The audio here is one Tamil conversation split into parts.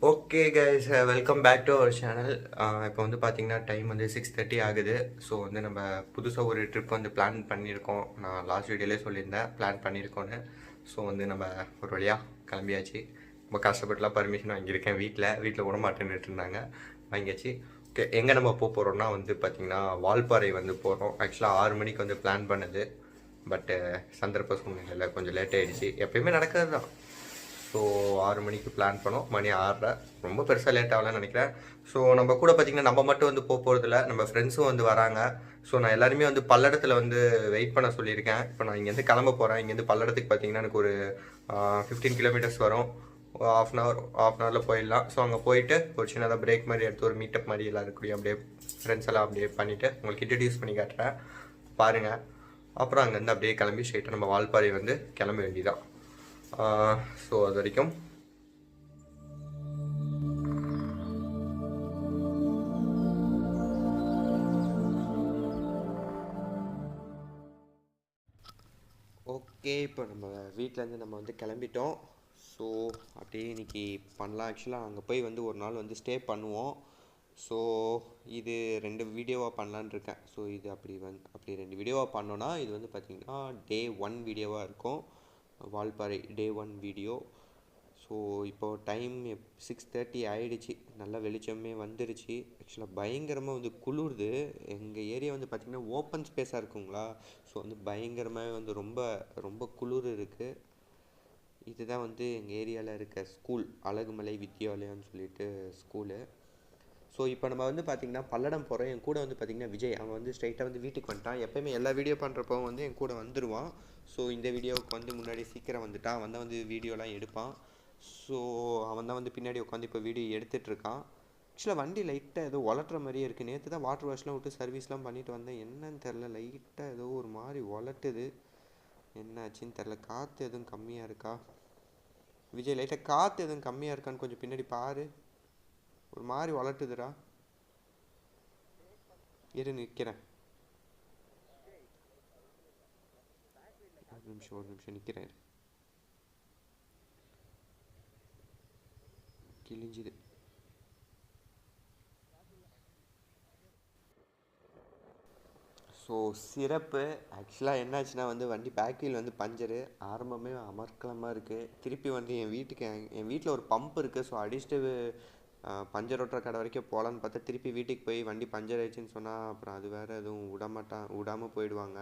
Okay guys, welcome back to our channel. இப்போ வந்து பார்த்தீங்கன்னா டைம் வந்து 6:30 ஆகுது. ஸோ வந்து நம்ம புதுசாக ஒரு ட்ரிப் வந்து பிளான் பண்ணியிருக்கோம். நான் லாஸ்ட் வீடியோலேயே சொல்லியிருந்தேன் பிளான் பண்ணியிருக்கோன்னு. ஸோ வந்து நம்ம ஒரு வழியாக கிளம்பியாச்சு. ரொம்ப கஷ்டப்பட்டுலாம் பர்மிஷன் வாங்கியிருக்கேன். வீட்டில் விட மாட்டேன்னுட்டு இருந்தாங்க. வாங்கியாச்சு. ஓகே, எங்கே நம்ம போகிறோம்னா வந்து பார்த்திங்கன்னா வால்பாறை வந்து போகிறோம். ஆக்சுவலாக 6 மணிக்கு வந்து பிளான் பண்ணது. பட்டு சந்தர்ப்ப சூழ்நிலையில் கொஞ்சம் லேட் ஆகிடுச்சு. எப்பயுமே நடக்கிறது தான். ஸோ 6 மணிக்கு பிளான் பண்ணோம். மணி 6:30. ரொம்ப பெருசாக லேட் ஆகலன்னு நினைக்கிறேன். ஸோ நம்ம கூட பார்த்திங்கன்னா நம்ம மட்டும் வந்து போகிறதில்ல, நம்ம ஃப்ரெண்ட்ஸும் வந்து வராங்க. ஸோ நான் எல்லாருமே வந்து பல்லடத்தில் வந்து வெயிட் பண்ண சொல்லியிருக்கேன். இப்போ நான் இங்கேருந்து கிளம்ப போகிறேன். இங்கேருந்து பல்லடத்துக்கு பார்த்திங்கன்னா எனக்கு ஒரு 15 கிலோமீட்டர்ஸ் வரும். ஹாஃப் அன் ஹவரில் போயிடலாம். ஸோ அங்கே போயிட்டு ஒரு சின்னதாக பிரேக் மாதிரி எடுத்து ஒரு மீட்டப் மாதிரி எல்லாம் இருக்கக்கூடிய அப்படியே ஃப்ரெண்ட்ஸ் எல்லாம் அப்படியே பண்ணிவிட்டு உங்களுக்கு இன்ட்ரடியூஸ் பண்ணி காட்டுறேன், பாருங்கள். அப்புறம் அங்கேருந்து அப்படியே கிளம்பி ஸ்ட்ரெயிட்டாக நம்ம வால்பாறை வந்து கிளம்ப வேண்டியதான். ஸோ அது வரைக்கும் ஓகே. இப்போ நம்ம வீட்டிலேருந்து நம்ம வந்து கிளம்பிட்டோம். ஸோ அப்படியே இன்றைக்கி பண்ணலாம். ஆக்சுவலாக அங்கே போய் வந்து ஒரு நாள் வந்து ஸ்டே பண்ணுவோம். ஸோ இது 2 வீடியோவாக பண்ணலான்னு இருக்கேன். ஸோ இது அப்படி 2 வீடியோவாக பண்ணோன்னா இது வந்து பார்த்திங்கன்னா டே 1 வீடியோவாக இருக்கும். வால்பாறை டே 1 வீடியோ. ஸோ இப்போது டைம் 6:30 ஆகிடுச்சி. நல்லா வெளிச்சமே வந்துருச்சு. ஆக்சுவலாக பயங்கரமாக வந்து குளிருது. எங்கள் ஏரியா வந்து பார்த்திங்கன்னா ஓப்பன் ஸ்பேஸாக இருக்குங்களா. ஸோ வந்து பயங்கரமாகவே வந்து ரொம்ப ரொம்ப குளிர் இருக்குது. இதுதான் வந்து எங்கள் ஏரியாவில் இருக்க ஸ்கூல், அழகுமலை வித்யாலயான்னு சொல்லிட்டு ஸ்கூலு. ஸோ இப்போ நம்ம வந்து பார்த்திங்கன்னா பல்லடம் போகிறோம். என் கூட வந்து பார்த்திங்கன்னா விஜய், அவன் வந்து ஸ்ட்ரைட்டாக வந்து வீட்டுக்கு வந்துட்டான். எப்போயுமே எல்லா வீடியோ பண்ணுறப்போ வந்து என் கூட வந்துடுவான். ஸோ இந்த வீடியோவுக்கு வந்து முன்னாடி சீக்கிரம் வந்துட்டான். அவன் தான் வந்து வீடியோலாம் எடுப்பான். ஸோ அவன் தான் வந்து பின்னாடி உட்காந்து இப்போ வீடியோ எடுத்துகிட்ருக்கான். ஆக்சுவலாக வண்டி லைட்டாக ஏதோ உலட்டுற மாதிரியே இருக்குது. நேற்று தான் வாட்டர் வாஷ்லாம் விட்டு சர்வீஸ்லாம் பண்ணிட்டு வந்தேன். என்னன்னு தெரில, லைட்டாக ஏதோ ஒரு மாதிரி உலட்டுது. என்ன ஆச்சுன்னு தெரில. காற்று எதுவும் கம்மியாக இருக்கா விஜய்? லைட்டாக காற்று எதுவும் கம்மியாக இருக்கான்னு கொஞ்சம் பின்னாடி பாரு. ஒரு மாதிரி உலட்டுதுடா. இரு நிற்கிறேன். ஒரு நிமிஷம் நிற்கிறேன். கிழிஞ்சுது. ஸோ சிறப்பு. ஆக்சுவலாக என்னாச்சுன்னா வந்து வண்டி பேக் வீல் வந்து பஞ்சரு. ஆரம்பமே அமர்க்கலமாக இருக்குது. திருப்பி வந்து என் வீட்டில் ஒரு பம்ப் இருக்குது. ஸோ அடிச்சுட்டு பஞ்சர் ஓட்டுற கடை வரைக்கும் போகலான்னு பார்த்தா திருப்பி வீட்டுக்கு போய் வண்டி பஞ்சர் ஆயிடுச்சுன்னு சொன்னால் அப்புறம் அது வேறு எதுவும் விடாமல் போயிடுவாங்க.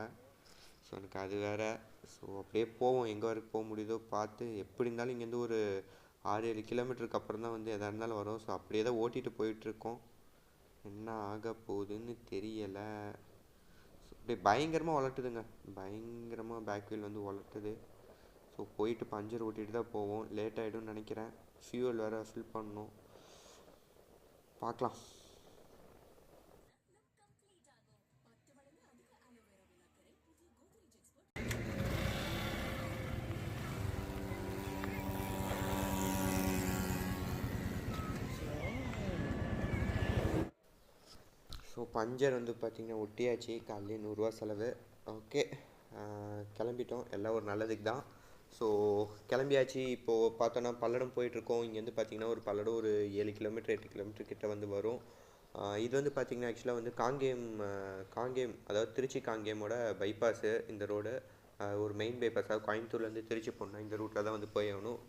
ஸோ எனக்கு அது வேறு. ஸோ அப்படியே போவோம், எங்கே வரைக்கும் போக முடியுதோ பார்த்து. எப்படி இருந்தாலும் இங்கேருந்து ஒரு 6-7 கிலோமீட்டருக்கு அப்புறம் தான் வந்து எதாக இருந்தாலும் வரும். ஸோ அப்படியே தான் ஓட்டிகிட்டு போயிட்டுருக்கோம். என்ன ஆக போகுதுன்னு தெரியலை. அப்படியே பயங்கரமாக உலட்டுதுங்க. பயங்கரமாக பேக் வீல் வந்து உலட்டுது. ஸோ போயிட்டு பஞ்சர் ஓட்டிகிட்டு தான் போவோம். லேட் ஆகிடும்னு நினைக்கிறேன். ஃபியூவல் வேறு ஃபில் பண்ணணும். பார்க்கலாம். ஸோ பஞ்சர் வந்து பார்த்திங்கன்னா ஒட்டியாச்சு. காலையிலே 100 செலவு. ஓகே, கிளம்பிட்டோம். எல்லாம் ஒரு நல்லதுக்கு தான். ஸோ கிளம்பியாச்சு. இப்போது பார்த்தோன்னா பல்லடம் போயிட்டுருக்கோம். இங்கேருந்து பார்த்திங்கன்னா ஒரு பல்லடம் ஒரு 7 கிலோமீட்டர் 8 கிலோமீட்டர் கிட்ட வந்து வரும். இது வந்து பார்த்திங்கன்னா ஆக்சுவலாக வந்து காங்கேயம் அதாவது திருச்சி காங்கேயமோட பைபாஸு இந்த ரோடு. ஒரு மெயின் பைபாஸ், அதாவது கோயம்புத்தூர்லேருந்து திருச்சி போனால் இந்த ரூட்டில் தான் வந்து போய் ஆகணும்.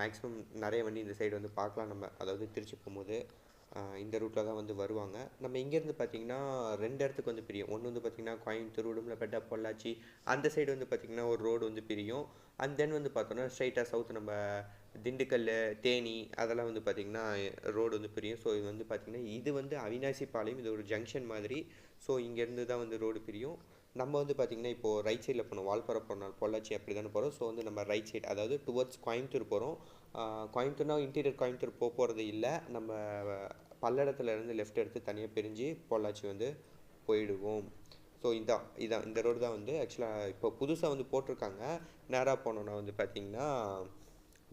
மேக்ஸிமம் நிறைய வண்டி இந்த சைடு வந்து பார்க்கலாம் நம்ம, அதாவது திருச்சி போகும்போது இந்த ரூட்டில் தான் வந்து வருவாங்க. நம்ம இங்கேருந்து பார்த்திங்கன்னா 2 இடத்துக்கு வந்து பிரியும். ஒன்று வந்து பார்த்திங்கன்னா கோயம்புத்தூர், உடுமலைப்பேட்டை, பொள்ளாச்சி அந்த சைடு வந்து பார்த்திங்கன்னா ஒரு ரோடு வந்து பிரியும். அண்ட் தென் வந்து பார்த்தோன்னா ஸ்ட்ரைட்டாக சவுத் நம்ம திண்டுக்கல், தேனி அதெல்லாம் வந்து பார்த்திங்கன்னா ரோடு வந்து பிரியும். ஸோ இது வந்து பார்த்திங்கன்னா இது வந்து அவினாசி பாளையம், இது ஒரு ஜங்ஷன் மாதிரி. ஸோ இங்கேருந்து தான் வந்து ரோடு பிரியும். நம்ம வந்து பார்த்திங்கன்னா இப்போது ரைட் சைடில் போகணும். வால்பாறை போனால் பொள்ளாச்சி அப்படி தானே போகிறோம். ஸோ வந்து நம்ம ரைட் சைடு, அதாவது டுவர்ட்ஸ் கோயம்புத்தூர் போகிறோம். கோயம்புத்தூர்னா இன்டீரியர் கோயம்புத்தூர் போகிறது இல்லை. நம்ம பல்லடத்துலேருந்து லெஃப்ட் எடுத்து தனியாக பிரிஞ்சு பொள்ளாச்சி வந்து போயிடுவோம். ஸோ இதான் இந்த ரோடு தான் வந்து ஆக்சுவலாக இப்போ புதுசாக வந்து போட்டிருக்காங்க. நேராக போனோன்னா வந்து பார்த்திங்கன்னா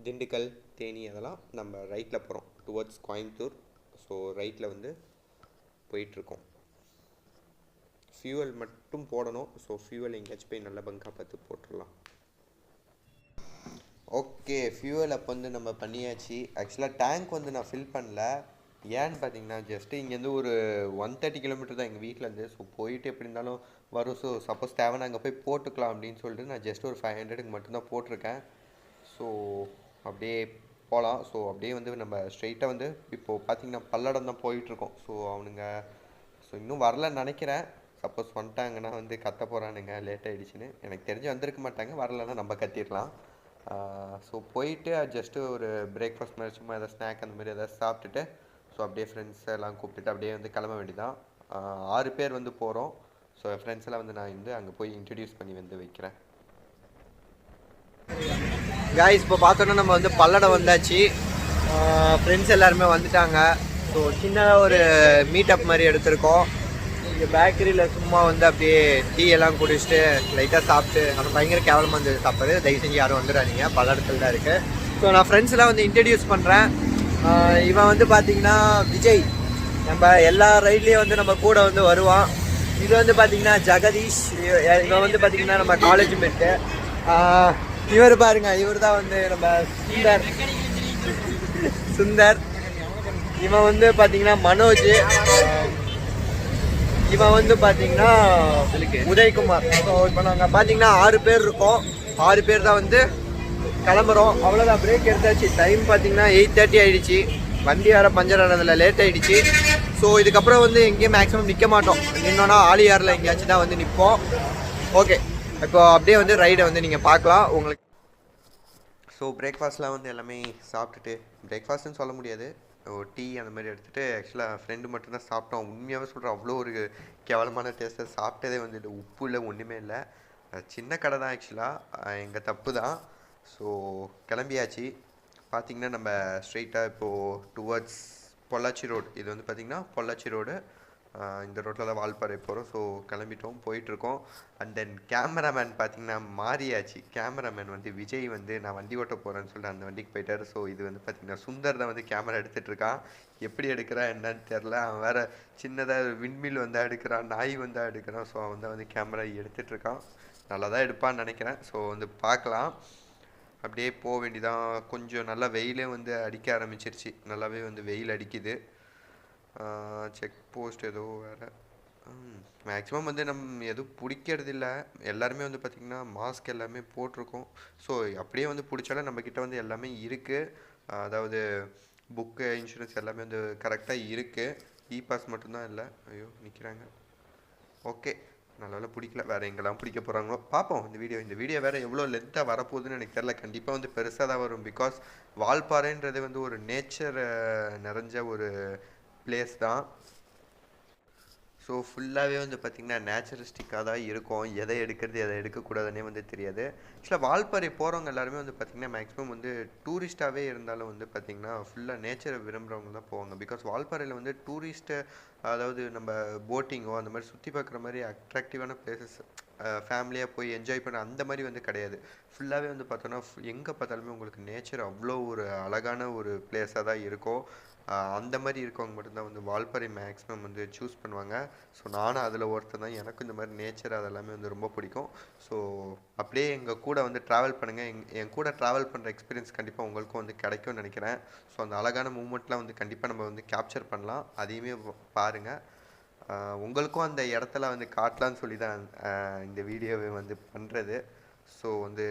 திண்டுக்கல், தேனி அதெல்லாம் நம்ம ரைட்டில் போகிறோம் டுவர்ட்ஸ் கோயம்புத்தூர். ஸோ ரைட்டில் வந்து போயிட்டுருக்கோம். ஃபியூவல் மட்டும் போடணும். ஸோ ஃபியூவல் எங்கேயாச்சும் போய் நல்ல பங்காக பார்த்து போட்டுடலாம். ஓகே, ஃபியூவல் அப் வந்து நம்ம பண்ணியாச்சு. ஆக்சுவலாக டேங்க் வந்து நான் ஃபில் பண்ணல. ஏன்னு பார்த்தீங்கன்னா ஜஸ்ட்டு இங்கேருந்து ஒரு 130 கிலோமீட்டர் தான் எங்கள் வீட்டிலேருந்து. ஸோ போயிட்டு எப்படி இருந்தாலும் வரும். ஸோ சப்போஸ் தேவைன்னா அங்கே போய் போட்டுக்கலாம் அப்படின்னு சொல்லிட்டு நான் ஜஸ்ட் ஒரு 500க்கு மட்டும்தான் போட்டிருக்கேன். ஸோ அப்படியே போகலாம். ஸோ அப்படியே வந்து நம்ம ஸ்ட்ரெயிட்டாக வந்து இப்போது பார்த்தீங்கன்னா பல்லடம் தான் போயிட்டுருக்கோம். ஸோ அவனுங்க இன்னும் வரலன்னு நினைக்கிறேன். சப்போஸ் வந்துட்டாங்கன்னா வந்து கத்த போகிறானுங்க லேட் ஆகிடுச்சின்னு. எனக்கு தெரிஞ்சு வந்திருக்க மாட்டாங்க, வரலன்னா நம்ம கத்திடலாம். ஸோ போயிட்டு ஜஸ்ட்டு ஒரு பிரேக்ஃபாஸ்ட் மாதிரி சும்மா எதாவது ஸ்நாக் அந்த மாதிரி எதாவது சாப்பிட்டுட்டு ஸோ அப்படியே ஃப்ரெண்ட்ஸ் எல்லாம் கூப்பிட்டுட்டு அப்படியே வந்து கிளம்ப வேண்டியதான். 6 பேர் வந்து போகிறோம். ஸோ என் ஃப்ரெண்ட்ஸ் எல்லாம் வந்து நான் வந்து அங்கே போய் இன்ட்ரடியூஸ் பண்ணி வந்து வைக்கிறேன். காய்ஸ், இப்போ பார்த்தோன்னா நம்ம வந்து பல்லடம் வந்தாச்சு. ஃப்ரெண்ட்ஸ் எல்லாருமே வந்துட்டாங்க. ஸோ சின்னதாக ஒரு மீட்டப் மாதிரி எடுத்திருக்கோம். இங்கே பேக்கரியில் சும்மா வந்து அப்படியே டீ எல்லாம் குடிச்சிட்டு லைட்டாக சாப்பிட்டு, ஆனால் பயங்கர கேவலமாக வந்து சாப்பிட்றது. தயவு செஞ்சு யாரும் வந்துடாதீங்க, பல்லடத்தில் தான் இருக்குது. ஸோ நான் ஃப்ரெண்ட்ஸ்லாம் வந்து இன்ட்ரடியூஸ் பண்ணுறேன். இவன் வந்து பார்த்தீங்கன்னா விஜய், நம்ம எல்லா ரைட்லேயும் வந்து நம்ம கூட வந்து வருவான். இது வந்து பார்த்தீங்கன்னா ஜெகதீஷ், இவன் வந்து பார்த்தீங்கன்னா நம்ம காலேஜ் மேட்டு. இவர் பாருங்க, இவர் தான் வந்து நம்ம சுந்தர். இவன் வந்து பார்த்தீங்கன்னா மனோஜ். இவன் வந்து பார்த்தீங்கன்னா உதயகுமார். ஸோ இப்போ நாங்கள் பார்த்தீங்கன்னா 6 பேர் இருக்கோம். 6 பேர் தான் வந்து கிளம்புறோம். அவ்வளோதான், பிரேக் எடுத்தாச்சு. டைம் பார்த்தீங்கன்னா 8:30 ஆகிடுச்சு. வண்டி வேறு பஞ்சர் ஆனதில் லேட் ஆகிடுச்சு. ஸோ இதுக்கப்புறம் வந்து எங்கேயும் மேக்ஸிமம் நிற்க மாட்டோம். நின்னோன்னா ஆலியாரில் எங்கேயாச்சும் தான் வந்து நிற்போம். ஓகே, இப்போ அப்படியே வந்து ரைடை வந்து நீங்கள் பார்க்கலாம் உங்களுக்கு. ஸோ பிரேக்ஃபாஸ்ட்லாம் வந்து எல்லாமே சாப்பிட்டுட்டு, பிரேக்ஃபாஸ்ட்டுன்னு சொல்ல முடியாது, டீ அந்த மாதிரி எடுத்துகிட்டு ஆக்சுவலாக ஃப்ரெண்டு மட்டும்தான் சாப்பிட்டோம். உண்மையாகவே சொல்கிறேன், அவ்வளோ ஒரு கேவலமான டேஸ்ட்டை சாப்பிட்டதே வந்து இல்லை. உப்பு இல்லை, ஒன்றுமே இல்லை. சின்ன கடை தான் ஆக்சுவலாக, எங்கள் தப்பு தான். ஸோ கிளம்பியாச்சு. பார்த்திங்கன்னா நம்ம ஸ்ட்ரெயிட்டாக இப்போது டுவர்ட்ஸ் பொள்ளாச்சி ரோடு. இது வந்து பார்த்திங்கன்னா பொள்ளாச்சி ரோடு. இந்த ரோட்டில் தான் வால்பாறை போகிறோம். ஸோ கிளம்பிட்டோம், போயிட்டுருக்கோம். அண்ட் தென் கேமராமேன் பார்த்திங்கன்னா மாறியாச்சு. கேமராமேன் வந்து விஜய் வந்து நான் வண்டி ஓட்ட போகிறேன்னு சொல்லிட்டு அந்த வண்டிக்கு போயிட்டார். ஸோ இது வந்து பார்த்திங்கன்னா சுந்தர் தான் வந்து கேமரா எடுத்துகிட்ருக்கான். எப்படி எடுக்கிறான் என்னன்னு தெரில. அவன் வேறு சின்னதாக விண்மில் வந்து எடுக்கிறான், நாய் வந்து எடுக்கிறான். ஸோ அவன் தான் வந்து கேமரா எடுத்துகிட்ருக்கான். நல்லா தான் எடுப்பான்னு நினைக்கிறேன். ஸோ வந்து பார்க்கலாம். அப்படியே போக வேண்டியதான். கொஞ்சம் நல்லா வெயிலே வந்து அடிக்க ஆரம்பிச்சிருச்சு. நல்லாவே வந்து வெயில் அடிக்குது. செக் போஸ்ட் ஏதோ வேறு. மேக்ஸிமம் வந்து நம்ம எதுவும் பிடிக்கிறது இல்லை. எல்லாருமே வந்து பார்த்திங்கன்னா மாஸ்க் எல்லாமே போட்டிருக்கோம். ஸோ அப்படியே வந்து பிடிச்சாலும் நம்மக்கிட்ட வந்து எல்லாமே இருக்குது. அதாவது புக்கு, இன்சூரன்ஸ் எல்லாமே வந்து கரெக்டாக இருக்குது. இ பாஸ் மட்டும்தான் இல்லை. ஐயோ நிற்கிறாங்க. ஓகே, நல்லவேளை பிடிக்கல. வேறு எங்கெல்லாம் பிடிக்க போகிறாங்களோ பார்ப்போம். இந்த வீடியோ வேறு எவ்வளோ லென்த்தாக வரப்போகுதுன்னு எனக்கு தெரில. கண்டிப்பாக வந்து பெருசாக தான் வரும். பிகாஸ் வால்பாறைன்றது வந்து ஒரு நேச்சர் நிறைஞ்ச ஒரு பிளேஸ் தான். ஸோ ஃபுல்லாகவே வந்து பார்த்திங்கன்னா நேச்சுரலிஸ்டிக்காக தான் இருக்கும். எதை எடுக்கிறது எதை எடுக்கக்கூடாதுன்னே வந்து தெரியாது. ஆக்சுவலாக வால்பாறை போகிறவங்க எல்லாருமே வந்து பார்த்திங்கன்னா மேக்ஸிமம் வந்து டூரிஸ்ட்டாகவே இருந்தாலும் வந்து பார்த்திங்கன்னா ஃபுல்லாக நேச்சரை விரும்புகிறவங்க தான் போவாங்க. பிகாஸ் வால்பாறையில் வந்து டூரிஸ்ட்டு, அதாவது நம்ம போட்டிங்கோ அந்த மாதிரி சுற்றி பார்க்குற மாதிரி அட்ராக்டிவான பிளேசஸ், ஃபேமிலியாக போய் என்ஜாய் பண்ண அந்த மாதிரி வந்து கிடையாது. ஃபுல்லாகவே வந்து பார்த்தோன்னா எங்கே பார்த்தாலுமே உங்களுக்கு நேச்சர் அவ்வளோ ஒரு அழகான ஒரு பிளேஸாக தான் இருக்கும். அந்த மாதிரி இருக்கவங்க மட்டும்தான் வந்து வால்பாறை மேக்ஸிமம் வந்து சூஸ் பண்ணுவாங்க. ஸோ நானும் அதில் ஒருத்தர் தான். எனக்கும் இந்த மாதிரி நேச்சர் அதெல்லாமே வந்து ரொம்ப பிடிக்கும். ஸோ அப்படியே எங்கள் கூட வந்து ட்ராவல் பண்ணுங்கள். என் கூட ட்ராவல் பண்ணுற எக்ஸ்பீரியன்ஸ் கண்டிப்பாக உங்களுக்கும் வந்து கிடைக்கும்னு நினைக்கிறேன். ஸோ அந்த அழகான மூமெண்ட்லாம் வந்து கண்டிப்பாக நம்ம வந்து கேப்சர் பண்ணலாம். அதையுமே பாருங்கள். உங்களுக்கும் அந்த இடத்துல வந்து காட்டலான்னு சொல்லி தான் இந்த வீடியோவை வந்து பண்ணுறது. ஸோ வந்து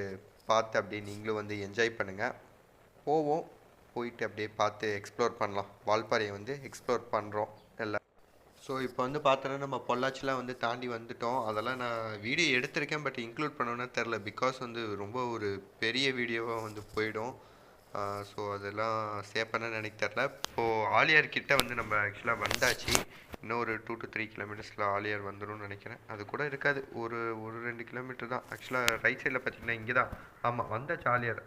பார்த்து அப்படியே நீங்களும் வந்து என்ஜாய் பண்ணுங்கள். போயிட்டு அப்படியே பார்த்து எக்ஸ்ப்ளோர் பண்ணலாம். வால்பாறையை வந்து எக்ஸ்ப்ளோர் பண்ணுறோம் எல்லாம். ஸோ இப்போ வந்து பார்த்தோன்னா நம்ம பொள்ளாச்சிலாம் வந்து தாண்டி வந்துட்டோம். அதெல்லாம் நான் வீடியோ எடுத்திருக்கேன், பட் இன்க்ளூட் பண்ணணும்னு தெரில. பிகாஸ் வந்து ரொம்ப ஒரு பெரிய வீடியோவாக வந்து போயிடும். ஸோ அதெல்லாம் சேவ் பண்ண எனக்கு தெரில. இப்போது ஆலியார் கிட்டே வந்து நம்ம ஆக்சுவலாக வந்தாச்சு. இன்னும் ஒரு 2 to 3 கிலோமீட்டர்ஸில் ஆலியார் வந்துடும் நினைக்கிறேன். அது கூட இருக்காது, ஒரு 2 கிலோமீட்டர் தான். ஆக்சுவலாக ரைட் சைடில் பார்த்தீங்கன்னா இங்கே தான். ஆமாம், வந்தாச்சு ஆலியார்.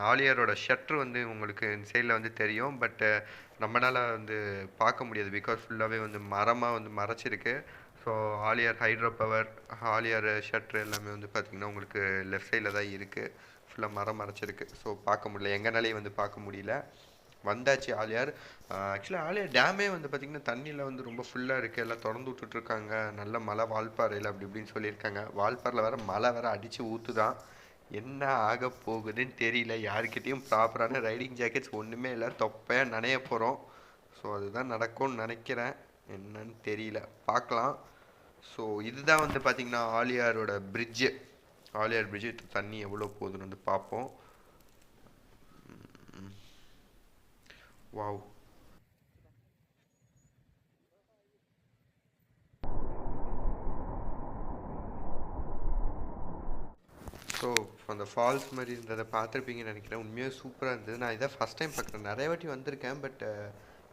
ஆலியாரோட ஷட்ரு வந்து உங்களுக்கு இந்த சைடில் வந்து தெரியும். பட்டு நம்மளால் வந்து பார்க்க முடியாது. பிகாஸ் ஃபுல்லாகவே வந்து மரமாக வந்து மறைச்சிருக்கு. So Aliyar hydro power, Aliyar shutter எல்லாமே வந்து பார்த்திங்கன்னா உங்களுக்கு லெஃப்ட் சைடில் தான் இருக்குது. ஃபுல்லாக மரம் மறைச்சிருக்கு. ஸோ பார்க்க முடியல, எங்கனாலேயும் வந்து பார்க்க முடியல. வந்தாச்சு ஆலியார். ஆக்சுவலாக ஆலியார் டேமே வந்து பார்த்திங்கன்னா தண்ணியில் வந்து ரொம்ப ஃபுல்லாக இருக்குது. எல்லாம் திறந்து விட்டுட்ருக்காங்க. நல்ல மழை வால்பாறையில் அப்படி இப்படின்னு சொல்லியிருக்காங்க. வால்பாறையில் வேறு மழை வேறு அடித்து ஊற்றுதான். என்ன ஆக போகுதுன்னு தெரியல. யாருக்கிட்டேயும் ப்ராப்பரான ரைடிங் ஜாக்கெட்ஸ் ஒன்றுமே இல்லை. தொப்பையாக நனைய போகிறோம். ஸோ அதுதான் நடக்கும்னு நினைக்கிறேன். என்னன்னு தெரியல, பார்க்கலாம். ஸோ இதுதான் வந்து பார்த்திங்கன்னா ஆலியாரோட பிரிட்ஜு. ஆலியார் பிரிட்ஜு தண்ணி எவ்வளோ போகுதுன்னு வந்து பார்ப்போம். வாவ். ஸோ அந்த ஃபால்ஸ் மாதிரி இருந்ததை பார்த்துருப்பீங்கன்னு நினைக்கிறேன். உண்மையாக சூப்பராக இருந்தது. நான் இதை ஃபஸ்ட் டைம் பார்க்குறேன். நிறைய வாட்டி வந்திருக்கேன், பட்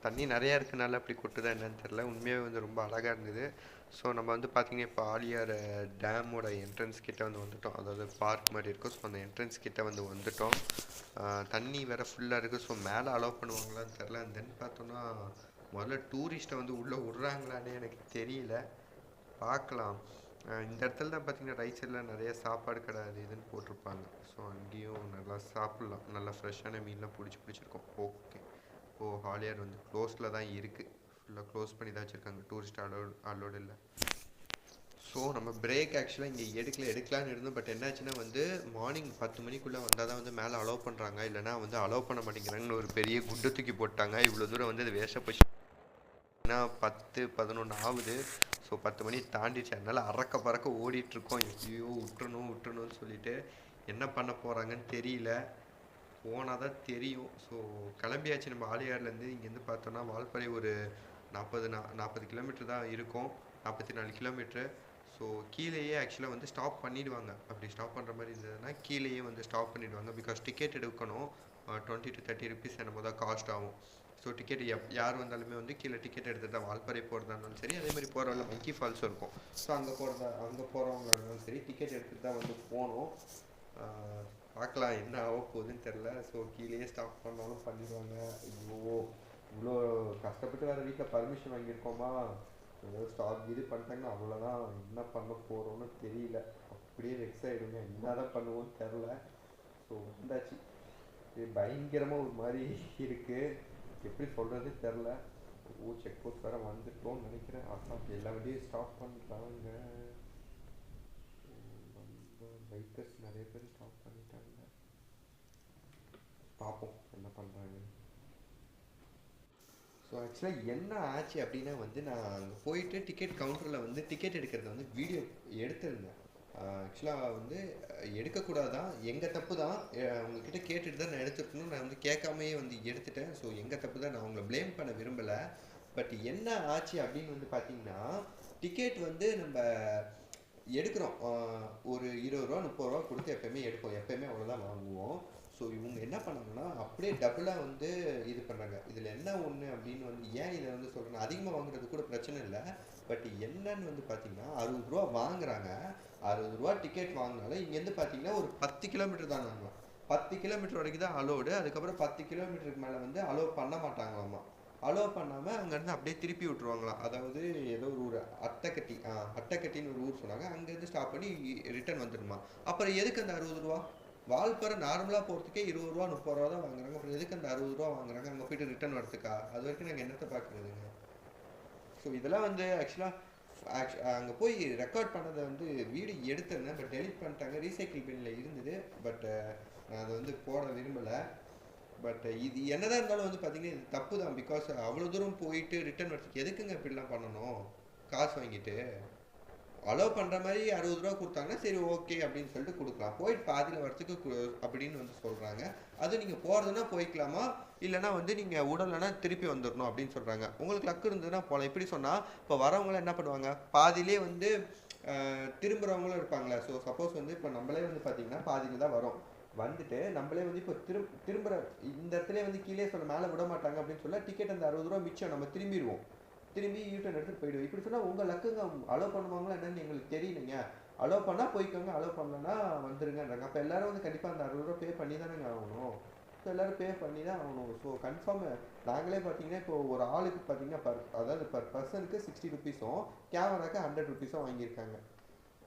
தண்ணி நிறையா இருக்கனால அப்படி கொட்டுதா என்னன்னு தெரில. உண்மையாகவே வந்து ரொம்ப அழகாக இருந்தது. ஸோ நம்ம வந்து பார்த்திங்கன்னா இப்போ ஆலியார் டேமோட என்ட்ரன்ஸ் கிட்டே வந்து வந்துவிட்டோம். அதாவது பார்க் மாதிரி இருக்கும். ஸோ அந்த என்ட்ரன்ஸ் கிட்டே வந்து வந்துவிட்டோம். தண்ணி வேறு ஃபுல்லாக இருக்குது. ஸோ மேலே அலோவ் பண்ணுவாங்களான்னு தெரில. தென் பார்த்தோன்னா முதல்ல டூரிஸ்ட்டை வந்து உள்ளே விட்றாங்களான்னு எனக்கு தெரியல, பார்க்கலாம். இந்த இடத்துல தான் பார்த்தீங்கன்னா ரைட் சைடில் நிறைய சாப்பாடு கடை அது இதுன்னு போட்டிருப்பாங்க. ஸோ அங்கேயும் நல்லா சாப்பிட்லாம். நல்லா ஃப்ரெஷ்ஷான மீன்லாம் பிடிச்சிருக்கோம். ஓகே. இப்போது ஆலியார் வந்து க்ளோஸில் தான் இருக்குது. ஃபுல்லாக க்ளோஸ் பண்ணி தான் வச்சுருக்காங்க. டூரிஸ்ட் அலோடு இல்லை. ஸோ நம்ம பிரேக் ஆக்சுவலாக இங்கே எடுக்கலான்னு இருந்தோம். பட் என்னாச்சுன்னா வந்து மார்னிங் 10 மணிக்குள்ளே வந்தால் தான் வந்து மேலே அலோவ் பண்ணுறாங்க, இல்லைனா வந்து அலோவ் பண்ண மாட்டேங்கிறாங்கன்னு ஒரு பெரிய குண்டு தூக்கி போட்டாங்க. இவ்வளோ தூரம் வந்து அது வேஸ்ட்டாக போச்சு. 10, 11 ஆகுது. ஸோ 10 மணி தாண்டிச்சு. அதனால் அறக்க பறக்க ஓடிட்டுருக்கோம். எப்படியோ விட்டுறணும்னு சொல்லிட்டு என்ன பண்ண போகிறாங்கன்னு தெரியல. போனால் தான் தெரியும். ஸோ கிளம்பியாச்சு. நம்ம ஆலியார்லேருந்து இங்கேருந்து பார்த்தோன்னா வால்பாறை ஒரு 40 கிலோமீட்டர் தான் இருக்கும். 44 கிலோமீட்ரு. ஸோ கீழேயே ஆக்சுவலாக வந்து ஸ்டாப் பண்ணிவிடுவாங்க. அப்படி ஸ்டாப் பண்ணுற மாதிரி இருந்ததுன்னா கீழேயே வந்து ஸ்டாப் பண்ணிவிடுவாங்க. பிகாஸ் டிக்கெட் எடுக்கணும். 20 to 30 ருபீஸ் என்னமோ தான் காஸ்ட் ஆகும். ஸோ டிக்கெட் யார் வந்தாலுமே வந்து கீழே டிக்கெட் எடுத்துகிட்டு தான் வால்பாறை போகிறதா இருந்தாலும் சரி, அதே மாதிரி போகிறவங்க மங்கி ஃபால்ஸும் இருக்கும். ஸோ அங்கே போகிறவங்க இருந்தாலும் சரி டிக்கெட் எடுத்துகிட்டு தான் வந்து போகணும். பார்க்கலாம் என்ன ஆக போகுதுன்னு தெரில. ஸோ கீழேயே ஸ்டாப் பண்ணாலும் பண்ணிடுவாங்க. இவ்வளோ கஷ்டப்பட்டு வேறு வீட்டில் பர்மிஷன் வாங்கியிருக்கோமா, ஏதோ ஸ்டாப் இது பண்ணிட்டாங்கன்னா அவ்வளோதான். என்ன பண்ண போகிறோன்னு தெரியல. அப்படியே வெக்ஸ் ஆகிடுங்க. என்ன தான் பண்ணுவோன்னு தெரில. ஸோ வந்தாச்சு. இது பயங்கரமாக ஒரு மாதிரி இருக்குது. எப்படி சொல்கிறது தெரில. செக் போஸ்ட் வேறு வந்துட்டோம்னு நினைக்கிறேன். எல்லா வண்டியும் ஸ்டாப் பண்ணுறாங்க. பைக்கர்ஸ் நிறைய பேர் ஸ்டாப் பண்ணிட்டாங்க. பார்ப்போம் என்ன பண்ணுறாங்க. ஸோ ஆக்சுவலாக என்ன ஆச்சு அப்படின்னா வந்து நான் அங்கே போயிட்டு டிக்கெட் கவுண்டரில் வந்து டிக்கெட் எடுக்கிறத வந்து வீடியோ எடுத்திருந்தேன். ஆக்சுவலாக வந்து எடுக்கக்கூடாதான், எங்கள் தப்பு தான். உங்ககிட்ட கேட்டுட்டு தான் நான் எடுத்துருக்கணும். நான் வந்து கேட்காமையே வந்து எடுத்துட்டேன். ஸோ எங்கள் தப்பு தான். நான் உங்களை ப்ளேம் பண்ண விரும்பலை. பட் என்ன ஆச்சு அப்படின்னு வந்து பார்த்தீங்கன்னா, டிக்கெட் வந்து நம்ம எடுக்கிறோம். ஒரு 20 ரூபா 30 ரூபா கொடுத்து எப்போயுமே எடுப்போம். எப்போயுமே அவ்வளோதான் வாங்குவோம். ஸோ இவங்க என்ன பண்ணாங்கன்னா அப்படியே டபுளாக வந்து இது பண்ணுறாங்க. இதில் என்ன ஒன்று அப்படின்னு வந்து ஏன் இதை வந்து சொல்கிறேன்னா, அதிகமாக வாங்குறது கூட பிரச்சனை இல்லை. பட் என்னன்னு வந்து பார்த்தீங்கன்னா 60 ரூபா வாங்குறாங்க. 60 ரூபா டிக்கெட் வாங்கினாலும் இங்கேருந்து பார்த்தீங்கன்னா ஒரு 10 கிலோமீட்டர் தான் வாங்கலாம். 10 கிலோமீட்டர் வரைக்கும் தான் அலோடு. அதுக்கப்புறம் 10 கிலோமீட்டருக்கு மேலே வந்து அலோவ் பண்ண மாட்டாங்களாமா. அலோவ் பண்ணாமல் அங்கேருந்து அப்படியே திருப்பி விட்டுருவாங்களாம். அதாவது ஏதோ ஒரு ஊர் அட்டைக்கட்டின்னு ஒரு ஊர் சொன்னாங்க. அங்கேருந்து ஸ்டாப் பண்ணி ரிட்டர்ன் வந்துடுமா. அப்புறம் எதுக்கு அந்த 60 ரூபா? வால்பாறை நார்மலாக போகிறதுக்கே 20 ரூபா 30 ரூபா தான் வாங்குறாங்க. அப்புறம் எதுக்கு அந்த 60 ரூபா வாங்குறாங்க அங்கே போய்ட்டு ரிட்டர்ன் வரதுக்கா? அது வரைக்கும் நாங்கள் என்னத்தை பார்க்குறதுங்க. ஸோ இதெல்லாம் வந்து ஆக்சுவலாக அங்கே போய் ரெக்கார்ட் பண்ணதை வந்து வீடியோ எடுத்திருந்தேன். பட் டெலிட் பண்ணிட்டாங்க. ரீசைக்கிள் பின்னில் இருந்தது. பட் நான் அதை வந்து போட விரும்பலை. பட் இது என்னதான் இருந்தாலும் வந்து பார்த்தீங்கன்னா இது தப்பு தான். பிகாஸ் அவ்வளோ தூரம் போயிட்டு ரிட்டர்ன் வரதுக்கு எதுக்குங்க இப்படிலாம் பண்ணணும்? காசு வாங்கிட்டு அலோவ் பண்ணுற மாதிரி 60 ரூபா கொடுத்தாங்கன்னா சரி ஓகே அப்படின்னு சொல்லிட்டு கொடுக்கலாம். போயிட்டு பாதியில் வரத்துக்கு அப்படின்னு வந்து சொல்கிறாங்க. அது நீங்கள் போகிறதுனா போய்க்கலாமா, இல்லைனா வந்து நீங்கள் உடலைனா திருப்பி வந்துடணும் அப்படின்னு சொல்கிறாங்க. உங்களுக்கு லக்கு இருந்ததுன்னா போகலாம். இப்படி சொன்னால் இப்போ வரவங்களாம் என்ன பண்ணுவாங்க, பாதியிலே வந்து திரும்புகிறவங்களும் இருப்பாங்களே. ஸோ சப்போஸ் வந்து இப்போ நம்மளே வந்து பார்த்திங்கன்னா பாதியில் தான் வரும். வந்துட்டு நம்மளே வந்து இப்போ திரும்புகிற இந்த இடத்துல வந்து கீழே சொல்ல மேலே விட மாட்டாங்க அப்படின்னு சொல்ல டிக்கெட் அந்த 60 ரூபா மிச்சம் நம்ம திரும்பிடுவோம். திரும்பி யூட்டர்ன் எடுத்துட்டு போயிடுவோம். இப்படி சொன்னால் உங்கள் லக்குங்க. அலோவ் பண்ணுவாங்களா என்னன்னு எங்களுக்கு தெரியலைங்க. அலோவ் பண்ணால் போய்க்கோங்க, அலோவ் பண்ணலன்னா வந்துருங்கன்றாங்க. அப்போ எல்லோரும் வந்து கண்டிப்பாக அந்த 60 ரூபா பே பண்ணி தானேங்க ஆகணும். ஸோ எல்லோரும் பே பண்ணி தான் ஆகணும். ஸோ கன்ஃபார்ம் நாங்களே பார்த்தீங்கன்னா இப்போ ஒரு ஆளுக்கு பார்த்தீங்கன்னா அதாவது பர் பர்சனுக்கு 60 ருபீஸும் கேமராக்கு 100 ருபீஸும் வாங்கியிருக்காங்க.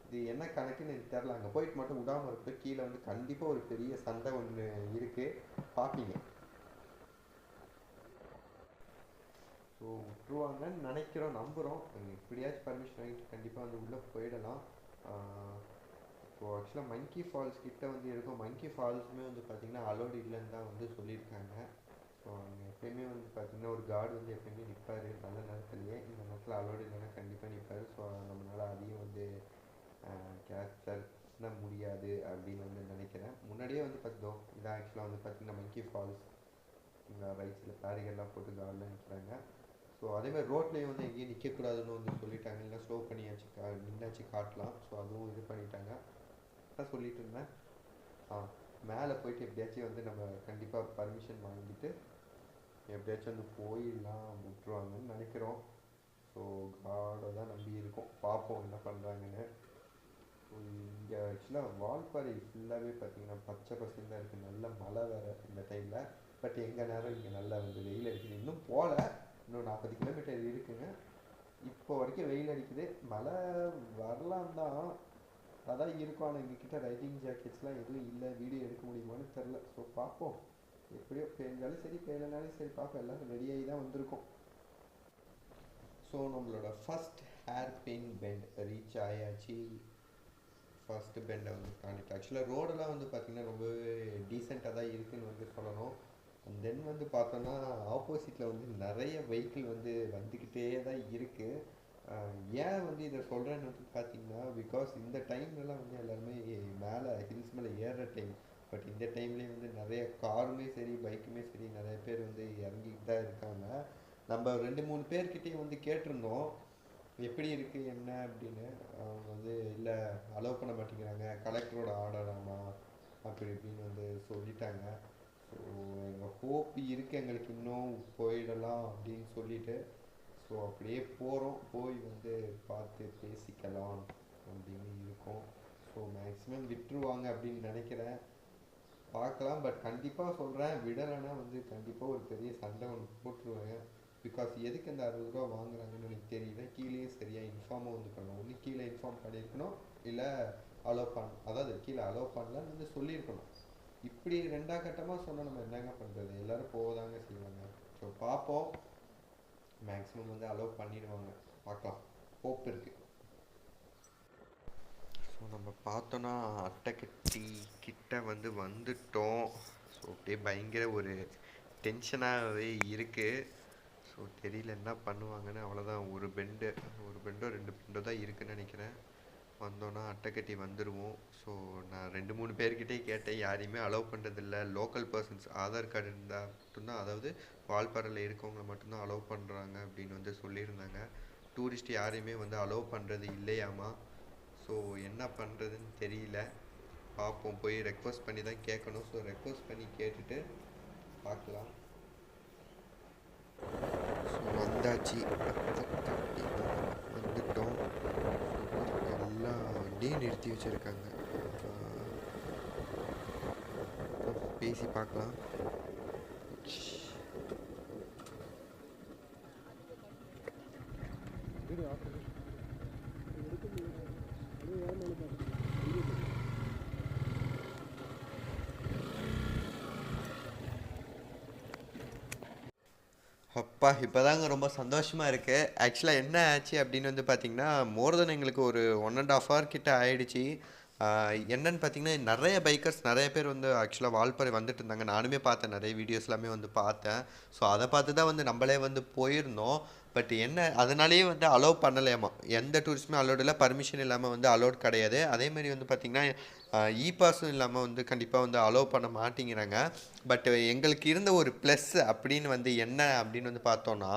இது என்ன கணக்குன்னு எனக்கு தெரில. அங்கே போயிட்டு மட்டும் விடாமல் இருக்கு. கீழே வந்து கண்டிப்பாக ஒரு பெரிய சண்டை ஒன்று இருக்குது, பார்ப்பீங்க. ஸோ விட்டுருவாங்கன்னு நினைக்கிறோம், நம்புகிறோம். எப்படியாச்சும் பர்மிஷன் வாங்கிட்டு கண்டிப்பாக வந்து உள்ளே போயிடலாம். ஸோ ஆக்சுவலாக மங்கி ஃபால்ஸ் கிட்ட வந்து இருக்கும். மங்கி ஃபால்ஸுமே வந்து பார்த்திங்கன்னா அலோடு இல்லைன்னு தான் வந்து சொல்லியிருக்காங்க. ஸோ அங்கே எப்பயுமே வந்து பார்த்திங்கன்னா ஒரு கார்டு வந்து எப்பயுமே நிற்பார் நல்ல நேரத்துலையே. இந்த நேரத்தில் அலோடு இல்லைன்னா கண்டிப்பாக நிற்பார். ஸோ நம்மளால் அதையும் வந்து கேப்சர் பண்ண முடியாது அப்படின்னு வந்து நினைக்கிறேன். முன்னாடியே வந்து பார்த்தோம் இதான் ஆக்சுவலாக வந்து பார்த்திங்கன்னா மங்கி ஃபால்ஸ். இங்கே ரைட் சைடில் பேரிகெல்லாம் போட்டு கார்டில் நிற்கிறாங்க. ஸோ அதேமாதிரி ரோட்லேயும் வந்து எங்கேயும் நிற்கக்கூடாதுன்னு வந்து சொல்லிட்டாங்க. இல்லை ஸ்லோ பண்ணியாச்சு நின்னாச்சு காட்டலாம். ஸோ அதுவும் இது பண்ணிட்டாங்க. அதான் சொல்லிட்டு இருந்தேன். மேலே போயிட்டு எப்படியாச்சும் வந்து நம்ம கண்டிப்பாக பர்மிஷன் வாங்கிட்டு எப்படியாச்சும் வந்து போயிடலாம் விட்டுருவாங்கன்னு நினைக்கிறோம். ஸோ காடை தான் நம்பி இருக்கோம், பார்ப்போம் என்ன பண்ணுறாங்கன்னு. ஸோ இங்கே ஆக்சுவலாக வால்பாறை ஃபுல்லாகவே பார்த்தீங்கன்னா பச்சை பசங்க தான் இருக்குது. நல்ல மழை வேறு இந்த டைமில். பட் எங்கள் நேரம் இங்கே நல்லா வந்து வெயில் அடிக்குது. இன்னும் போகல, இன்னும் 40 கிலோமீட்டர் இருக்குங்க. இப்போ வரைக்கும் வெயில் அடிக்குது. மழை வரலாம் தான் அதான் இருக்கும். ஆனால் எங்ககிட்ட ரைடிங் ஜாக்கெட்ஸ்லாம் எதுவும் இல்லை. வீடியோ எடுக்க முடியுமான்னு தெரில. ஸோ பார்ப்போம். எப்படியோ பெய்ஞ்சாலும் சரி பெய்யலனாலும் சரி பார்ப்போம். எல்லோரும் ரெடியாகி தான் வந்திருக்கோம். ஸோ நம்மளோட first hairpin bend reach ஆயாச்சு. ஃபஸ்ட்டு பெண்டை வந்து தாண்டிட்டு ஆக்சுவலாக ரோடெல்லாம் வந்து பார்த்திங்கன்னா ரொம்பவே டீசெண்டாக தான் இருக்குதுன்னு வந்து சொல்லணும். அண்ட் தென் வந்து பார்த்தோன்னா ஆப்போசிட்டில் வந்து நிறைய வெஹிக்கிள் வந்து வந்துக்கிட்டே தான் இருக்குது. ஏன் வந்து இதை சொல்கிறேன்னு வந்து பார்த்தீங்கன்னா பிகாஸ் இந்த டைம்லலாம் வந்து எல்லாருமே மேலே ஹில்ஸ் மேலே ஏறுற டைம். பட் இந்த டைம்லேயே வந்து நிறைய காருமே சரி பைக்குமே சரி நிறைய பேர் வந்து இறங்கிட்டு தான் இருக்காங்க. நம்ம 2-3 பேர்கிட்டையும் வந்து கேட்டிருந்தோம் எப்படி இருக்குது என்ன அப்படின்னு. அவங்க வந்து இல்லை அலோவ் பண்ண மாட்டேங்கிறாங்க, கலெக்டரோட ஆர்டராமா அப்படி இப்படின்னு வந்து சொல்லிட்டாங்க. ஸோ எங்கள் ஹோப் இருக்குது எங்களுக்கு இன்னும் போயிடலாம் அப்படின்னு சொல்லிட்டு. ஸோ அப்படியே போகிறோம், போய் வந்து பார்த்து பேசிக்கலாம் அப்படின்னு இருக்கோம். ஸோ மேக்ஸிமம் விட்டுருவாங்க அப்படின்னு நினைக்கிறேன், பார்க்கலாம். பட் கண்டிப்பாக சொல்கிறேன், விடலைன்னா வந்து கண்டிப்பாக ஒரு பெரிய சண்டை ஒன்று போட்டுருவேன். பிகாஸ் எதுக்கு இந்த 60 ரூபா வாங்குறாங்கன்னு எனக்கு தெரியல. கீழேயே சரியாக இன்ஃபார்மும் வந்து பண்ணணும். ஒன்று கீழே இன்ஃபார்ம் பண்ணியிருக்கணும், இல்லை அலோவ் அதாவது கீழே அலோவ் பண்ணலான்னு வந்து சொல்லியிருக்கணும். இப்படி 2ஆம் கட்டமாக சொன்னால் நம்ம என்னங்க பண்ணுறது, எல்லோரும் போதாங்க செய்வாங்க. ஸோ பார்ப்போம், மேக்ஸிமம் வந்து அலோவ் பண்ணிடுவாங்க, பார்க்கலாம், ஹோப் இருக்குது. ஸோ நம்ம பார்த்தோன்னா அட்டைக்கட்டி கிட்ட வந்து வந்துட்டோம். ஸோ அப்படியே பயங்கர ஒரு டென்ஷனாகவே இருக்குது. ஸோ தெரியல என்ன பண்ணுவாங்கன்னு. அவ்வளோதான், ஒரு பெண்டோ 2 பெண்டோ தான் இருக்குதுன்னு நினைக்கிறேன். வந்தோன்னா அட்டைக்கட்டி வந்துடுவோம். ஸோ நான் 2-3 பேர்கிட்டே கேட்டேன், யாரையுமே அலோவ் பண்ணுறதில்ல. லோக்கல் பர்சன்ஸ் ஆதார் கார்டு இருந்தால் மட்டும்தான், அதாவது வால்பாறையில் இருக்கவங்களை மட்டும்தான் அலோவ் பண்ணுறாங்க அப்படின்னு வந்து சொல்லியிருந்தாங்க. டூரிஸ்ட் யாரையுமே வந்து அலோவ் பண்ணுறது இல்லையாமா. ஸோ என்ன பண்ணுறதுன்னு தெரியல, பார்ப்போம். போய் ரெக்வஸ்ட் பண்ணி தான் கேட்கணும். ஸோ ரெக்வஸ்ட் பண்ணி கேட்டுட்டு பார்க்கலாம். ஸோ வந்தாச்சு, வந்துட்டோம். எல்லா வண்டியும் நிறுத்தி வச்சுருக்காங்க, பேசி பார்க்கலாம். அப்பா இப்போதாங்க ரொம்ப சந்தோஷமாக இருக்குது. ஆக்சுவலாக என்ன ஆச்சு அப்படின்னு வந்து பார்த்திங்கன்னா, மோர் தென் எங்களுக்கு ஒரு 1.5 hour கிட்ட ஆகிடுச்சு. என்னன்னு பார்த்தீங்கன்னா, நிறைய பைக்கர்ஸ் நிறைய பேர் வந்து ஆக்சுவலாக வால்பாறை வந்துட்டு இருந்தாங்க. நானுமே பார்த்தேன், நிறைய வீடியோஸ் எல்லாமே வந்து பார்த்தேன். ஸோ அதை பார்த்து தான் வந்து நம்மளே வந்து போயிருந்தோம். பட் என்ன அதனாலேயே வந்து அலோவ் பண்ணலையாமா, எந்த டூரிஸ்ட்டுமே அலோட் இல்லை, பர்மிஷன் இல்லாமல் வந்து அலோட் கிடையாது. அதேமாதிரி வந்து பார்த்திங்கன்னா இ பாஸும் இல்லாமல் வந்து கண்டிப்பாக வந்து அலோவ் பண்ண மாட்டேங்கிறாங்க. பட் எங்களுக்கு இருந்த ஒரு ப்ளஸ் அப்படின்னு வந்து என்ன அப்படின்னு வந்து பார்த்தோன்னா,